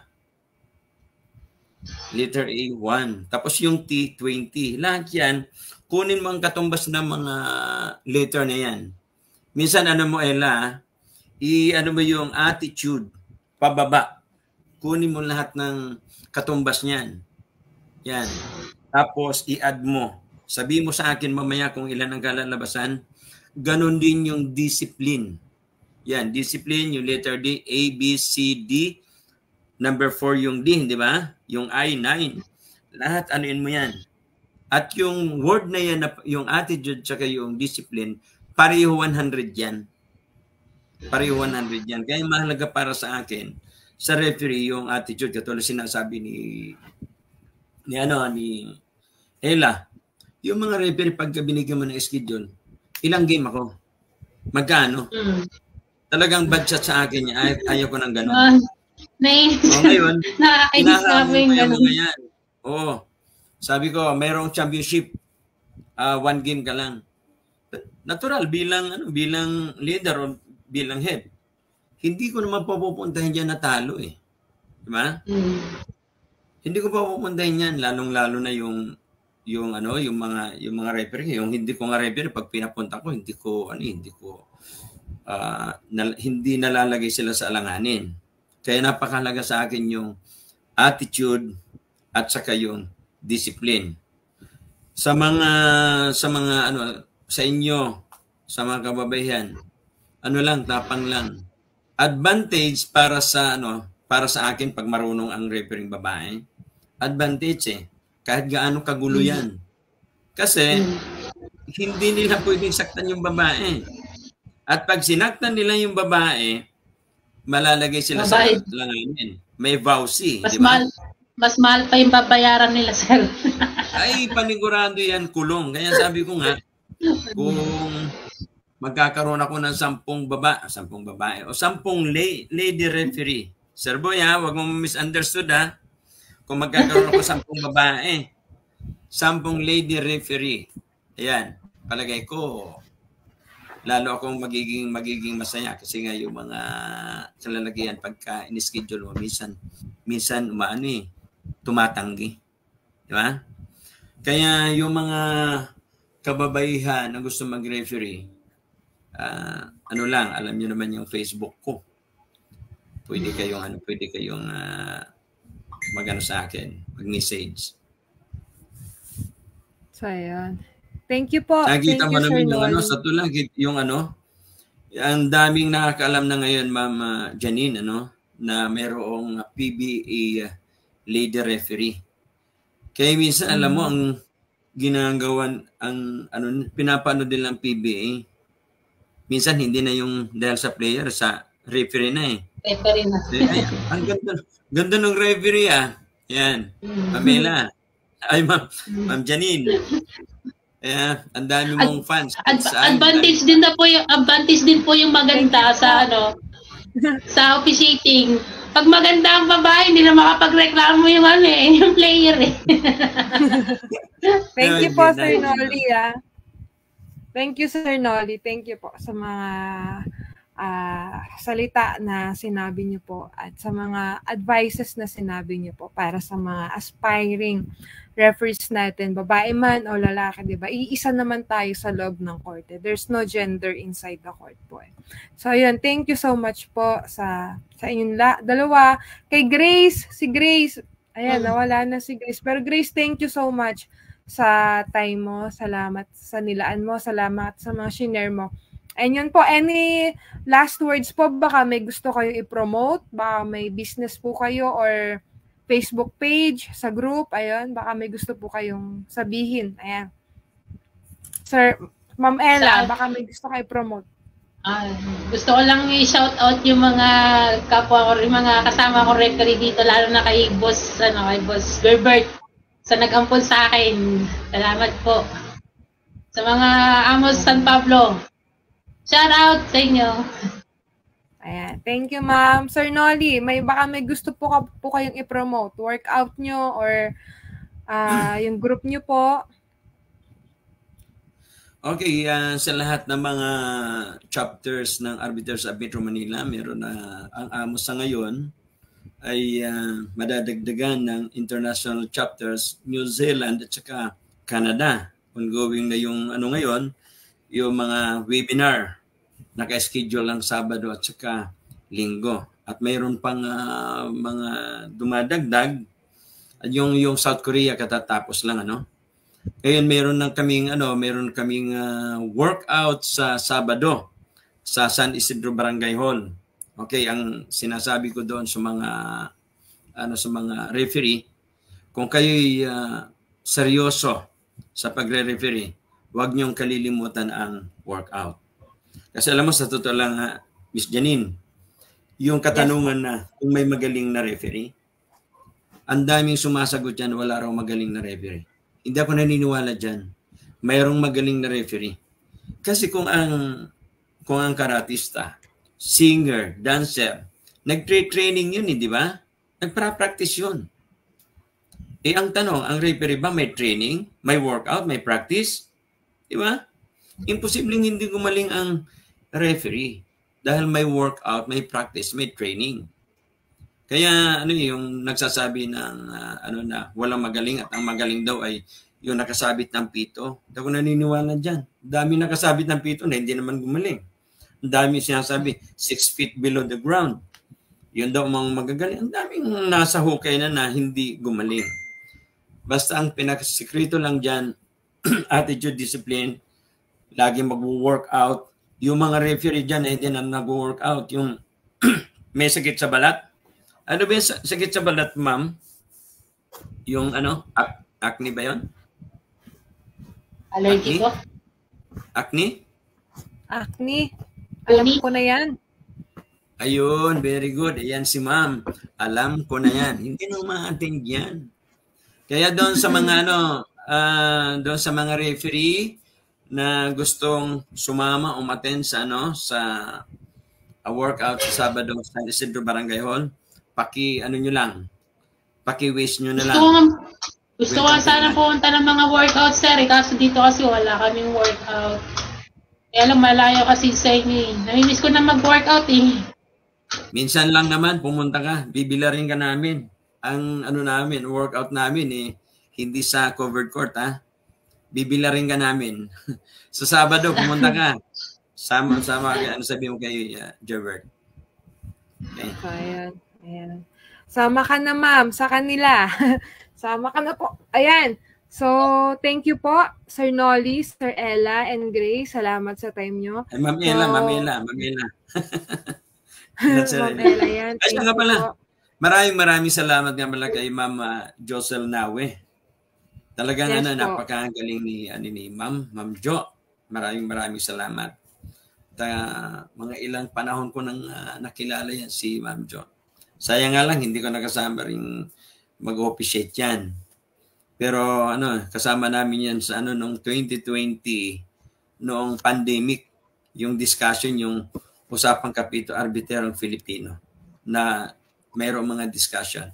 Letter A, 1. Tapos yung T, 20. Lahat yan, kunin mo ang katumbas ng mga letter na yan. Minsan, mo, Ella, mo yung attitude, pababa. Kunin mo lahat ng katumbas niyan. Yan. Tapos, i-add mo. Sabi mo sa akin mamaya kung ilan ang kalalabasan. Ganon din yung discipline. Yan, discipline, yung letter D, A, B, C, D. Number 4 yung D, di ba? Yung I, 9. Lahat, anuin mo yan. At yung word na yan, yung attitude tsaka yung discipline, pareho 100 yan. Pareho 100 yan. Kaya mahalaga para sa akin, sa referee, yung attitude. Katulad sinasabi ni Ella, yung mga referee, pagka binigyan mo ng schedule, ilang game ako? Magkano? Talagang budget sa akin niya. Ayaw ko ng gano'n. Ngayon, nakakainis nga po yung gano'n. Oo. Sabi ko, mayroong championship. 1 game ka lang. Natural, bilang leader o bilang head. Hindi ko naman pupuntahin dyan na talo eh. Diba? Hindi ko pa pupuntahin yan. Lalong-lalo na yung mga referee. Yung hindi ko nga referee, pag pinapunta ko, hindi nalalagay sila sa alanganin. Kaya napakahalaga sa akin yung attitude at saka yung discipline. Sa inyo, sa mga kababaihan, tapang lang. Advantage para sa akin pag marunong ang refereeing babae. Advantage eh. Kahit gaano kagulo yan. Kasi hindi nila pwedeng saktan yung babae. At pag sinaktan nila yung babae, malalagay sila sa langanin. May vowsy. Mas mahal pa yung babayaran nila, sir. Ay, panigurado yan, kulong. Kaya sabi ko nga, kung magkakaroon ako ng 10 babae o 10 lady referee. Sir Boy, wag mo misunderstood ha. Kung magkakaroon ako 10 babae, 10 lady referee. Ayan, palagay ko, lalo akong magiging masaya kasi nga yung mga kalalagyan pagka in-schedule mo, minsan tumatanggi. Di ba? Kaya yung mga kababaihan na gusto mag-referee, alam nyo naman yung Facebook ko. Pwede kayong magano sa akin, mag-message. So, ayan. Thank you po. Nakita Thank mo you, Sir naman yung Nolly. sa tulang, yung ang daming nakakaalam na ngayon, Ma'am Janine, na mayroong PBA lady referee. Kaya minsan, alam mo, ang ginagawan, pinapano din ng PBA, minsan hindi na yung dahil sa player, sa referee na eh. Referee na. Ang ganda ng referee Yan. Pamela. Ay, Ma'am Janine. Ang dami mong fans. Advantage din po yung maganda sa sa officiating. Pag maganda ang babae, hindi na makapagreklamo yung yung player eh. Thank you po, Sir Nolly. Thank you, Sir Nolly. Thank you po sa mga salita na sinabi niyo po at sa mga advices na sinabi niyo po para sa mga aspiring referees natin, babae man o lalaki, di ba? Iisa naman tayo sa loob ng korte. There's no gender inside the court po. So, yun. Thank you so much po sa inyong dalawa. Kay Grace, si Grace, ayan, nawala na si Grace. Pero Grace, thank you so much sa time mo. Salamat sa nilaan mo. Salamat sa mga shinare mo. And yun po, any last words po? Baka may gusto kayo i-promote? Baka may business po kayo or Facebook page, sa group, ayun, baka may gusto po kayong sabihin. Ayan. Sir, Ma'am Ella, baka may gusto kayo promote. Gusto ko lang i-shout out yung mga kapwa ko, yung mga kasama ko referee dito, lalo na kay Boss, kay Boss Gerbert, sa nag-ampon sa akin. Salamat po. Sa mga Amos San Pablo, shout out sa inyo. Ayan. Thank you, Ma'am. Sir Nolly, baka may gusto po kayong i-promote. Workout nyo or yung group nyo po. Okay, sa lahat ng mga chapters ng Arbiters of Metro Manila, meron na ang Amos sa ngayon ay madadagdagan ng international chapters, New Zealand at saka Canada. Ongoing na yung ngayon, yung mga webinar. Naka-schedule lang Sabado at saka Linggo. At mayroon pang mga dumadagdag. At yung South Korea katatapos lang Ngayon meron kaming workout sa Sabado sa San Isidro Barangay Hall. Okay, ang sinasabi ko doon sa mga referee, kung kayo'y seryoso sa pagre-referee, huwag niyong kalilimutan ang workout. Kasi alam mo, sa totoo lang, Miss Janine, yung katanungan na kung may magaling na referee, ang daming sumasagot dyan, wala raw magaling na referee. Hindi ako naniniwala dyan. Mayroong magaling na referee. Kasi kung ang karatista, singer, dancer, nag-training yun, di ba? Nagpa-practice yun. Ang tanong, ang referee ba may training, may workout, may practice? Di ba? Imposibleng hindi gumaling ang referee dahil may workout, may practice, may training. Kaya yung nagsasabi ng na walang magaling at ang magaling daw ay yung nakasabit ng pito. Hindi ako naniniwala dyan. Dami nakasabit ng pito na hindi naman gumaling. Ang dami sinasabi 6 feet below the ground. Yun daw mga magagaling. Ang daming nasa hukay na hindi gumaling. Basta ang pinakasikreto lang dyan, attitude, discipline, lagi mag-workout. Yung mga referee dyan hindi na nag-workout. Yung may sakit sa balat. Ano ba yung sakit sa balat, ma'am? Yung acne ba yun? Allergy ko? Acne? Alam ko na yan. Ayun, very good. Ayan si ma'am. Alam ko na yan. Hindi naman ma-attend yan. Kaya doon sa mga doon sa mga referee na gustong sumama o umattend sa workout sa Sabado sa San Isidro Barangay Hall, paki-wish nyo na lang. Gusto ko sana pumunta ng mga workout, sir. Kaso dito kasi wala kaming workout. Kaya lang malayo kasi sa inyo. Namimiss ko na mag-workout eh. Minsan lang naman, pumunta ka. Bibilarin ka namin. Ang workout namin hindi sa covered court Bibilarin ka namin. Sa Sabado, pumunta ka. Sama, sabihin mo kay Gerbert. Okay. Ayan. Sama ka na, ma'am, sa kanila. Sama ka na po. Ayan. So, thank you po, Sir Nolly, Sir Ella, and Grace. Salamat sa time nyo. Ay, Ma'am Ella. Ma'am Ella, yan. Ay, Thank nga you pala. po. Maraming salamat nga pala kay Ma'am Josel Nawe. Talagang Yes po. napakagaling ni Ma'am Jo. Maraming salamat. Mga ilang panahon ko nang nakilala yan si Ma'am Jo. Sayang nga lang hindi ko nakasama ring mag-officiate yan. Pero kasama namin yan sa noong 2020 noong pandemic, yung discussion, yung usapang kapito arbitrarong Filipino na mayroong mga discussion.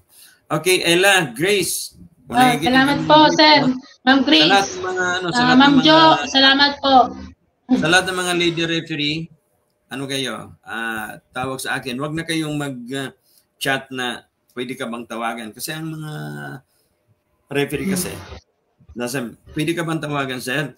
Okay, Ella, Grace. Salamat po, sir. Ma'am Grace. Ma'am Jo, salamat po. Sa lahat ng mga lady referee, tawag sa akin. Huwag na kayong mag-chat na pwede ka bang tawagan. Kasi ang mga referee kasi, pwede ka bang tawagan, sir?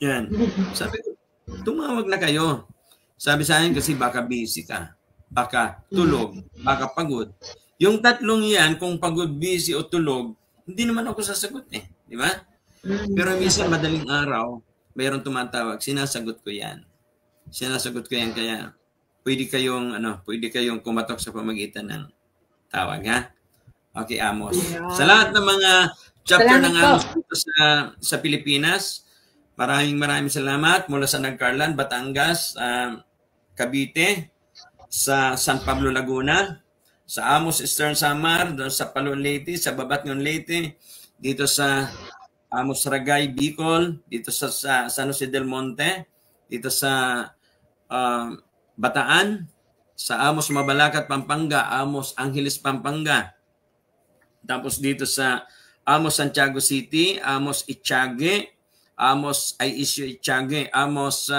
Yan. Sabi ko, tumawag na kayo. Sabi sa akin kasi baka busy ka. Baka tulog. Baka pagod. Yung tatlong yan, kung pagod, busy o tulog, hindi naman ako sasagot eh. Di ba? Pero minsan madaling araw, mayroong tumatawag, sinasagot ko yan. Kaya pwede kayong kumatok sa pamagitan ng tawag, ha? Okay, Amos. Yeah. Sa lahat ng mga chapter Salamat ng Amos dito sa Pilipinas, maraming salamat mula sa Nagcarlan, Batangas, Cavite, sa San Pablo, Laguna, sa Amos Eastern Samar, doon sa Palon Leyte, sa Babatngon Leyte, dito sa Amos Ragay, Bicol, dito sa San Jose del Monte, dito sa Bataan, sa Amos Mabalacat, Pampanga, Amos Angeles, Pampanga. Tapos dito sa Amos Santiago City, Amos Itiague, Amos Aisio Itiague, Amos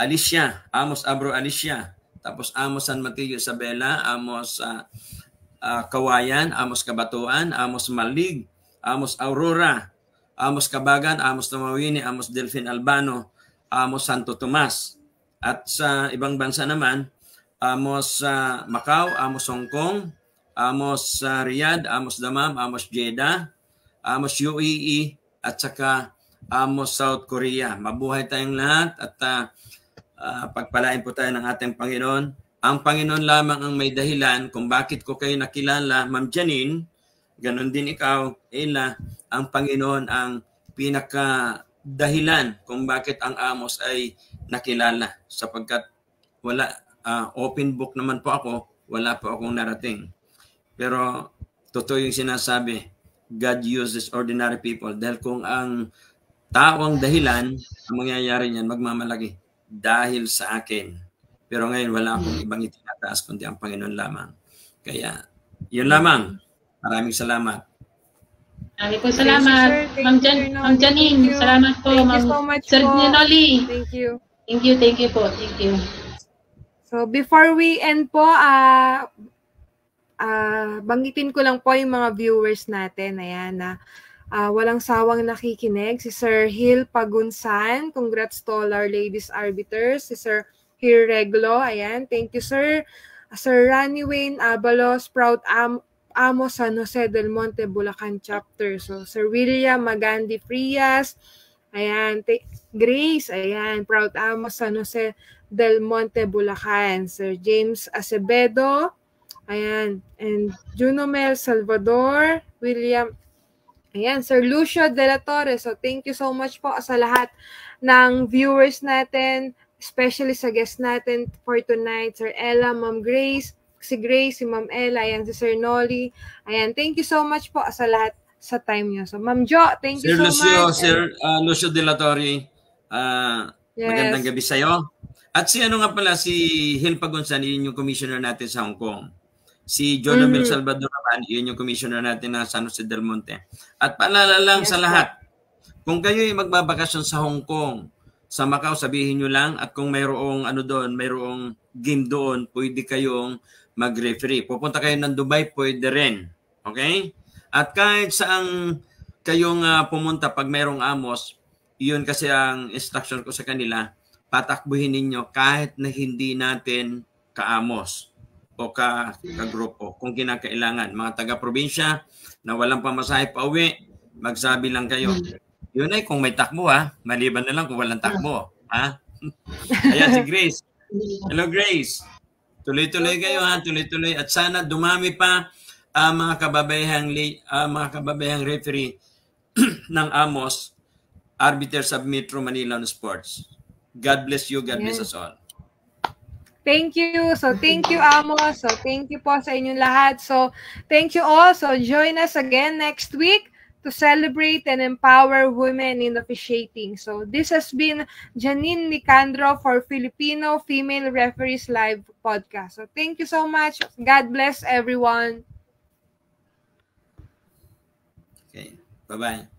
Alicia, Amos Abro Alicia. Tapos Amos San Mateo Isabela, Amos Kawayan, Amos Kabatuan, Amos Malig, Amos Aurora, Amos Kabagan, Amos Tamawini, Amos Delfin Albano, Amos Santo Tomas. At sa ibang bansa naman, Amos Macau, Amos Hong Kong, Amos Riyadh, Amos Damam, Amos Jeddah, Amos UAE, at saka Amos South Korea. Mabuhay tayong lahat at pagpalain po tayo ng ating Panginoon. Ang Panginoon lamang ang may dahilan kung bakit ko kayo nakilala, Ma'am Janine. Ganon din ikaw, Ella. Ang Panginoon ang pinaka-dahilan kung bakit ang Amos ay nakilala. Sapagkat open book naman po ako, wala po akong narating. Pero totoo yung sinasabi, God uses ordinary people. Dahil kung ang tao ang dahilan, ang mangyayari niyan, magmamalaki dahil sa akin. Pero ngayon, wala akong ibang itinataas kundi ang Panginoon lamang. Kaya, yun lamang. Maraming salamat. Maraming po salamat. Ma'am Janine, salamat po. Thank you so much Sir po. Nolly. Thank you. Thank you po. Thank you. So, before we end po, banggitin ko lang po yung mga viewers natin. Ayan, na walang sawang nakikinig. Si Sir Hill Pagunsan, congrats to all our ladies arbiters. Si Sir Hir Reglo, ayan, thank you sir. Sir Rani Wayne Abalos, proud Amos San Jose del Monte, Bulacan chapter. So, Sir William Magandi Frias, ayan, Grace, ayan, proud Amos San Jose del Monte, Bulacan. Sir James Acevedo, ayan, and Junomel Salvador, William, ayan, Sir Lucio de la Torre. So, thank you so much po sa lahat ng viewers natin, especially sa guest natin for tonight, Sir Ella, Ma'am Grace, si Grace, si Ma'am Ella, ayan, si Sir Nolly. Ayan, thank you so much po sa lahat sa time nyo. So, Ma'am Jo, thank you so much. Sir Lucio de la Torre, yes. Magandang gabi sa'yo. At si si Hill Pagunsan, yun yung commissioner natin sa Hong Kong. Si Jonabel Salvador naman, yun yung commissioner natin na San Jose del Monte. At paalala lang sa lahat, kung kayo ay magbabakasyon sa Hong Kong, sa Macau, sabihin nyo lang, at kung mayroong mayroong game doon, pwede kayong mag-referee. Pupunta kayo ng Dubai, pwede rin. Okay? At kahit saan kayong pumunta pag mayroong Amos, yun kasi ang instruction ko sa kanila, patakbuhin ninyo kahit na hindi natin ka-Amos. o kagrupo kung kinakailangan. Mga taga-probinsya na walang pamasahe pa uwi, magsabi lang kayo. Yun ay kung may takbo maliban na lang kung walang takbo. Ayan si Grace. Hello Grace. Tuloy-tuloy kayo tuloy-tuloy at sana dumami pa mga kababayang referee ng AMOS, arbiters of Metro Manila Sports. God bless you, God bless us all. Thank you. So, thank you, Amos. So, thank you po sa inyong lahat. So, thank you all. So, join us again next week to celebrate and empower women in officiating. So, this has been Janine Nicandro for Filipino Female Referees Live Podcast. So, thank you so much. God bless everyone. Okay. Bye-bye.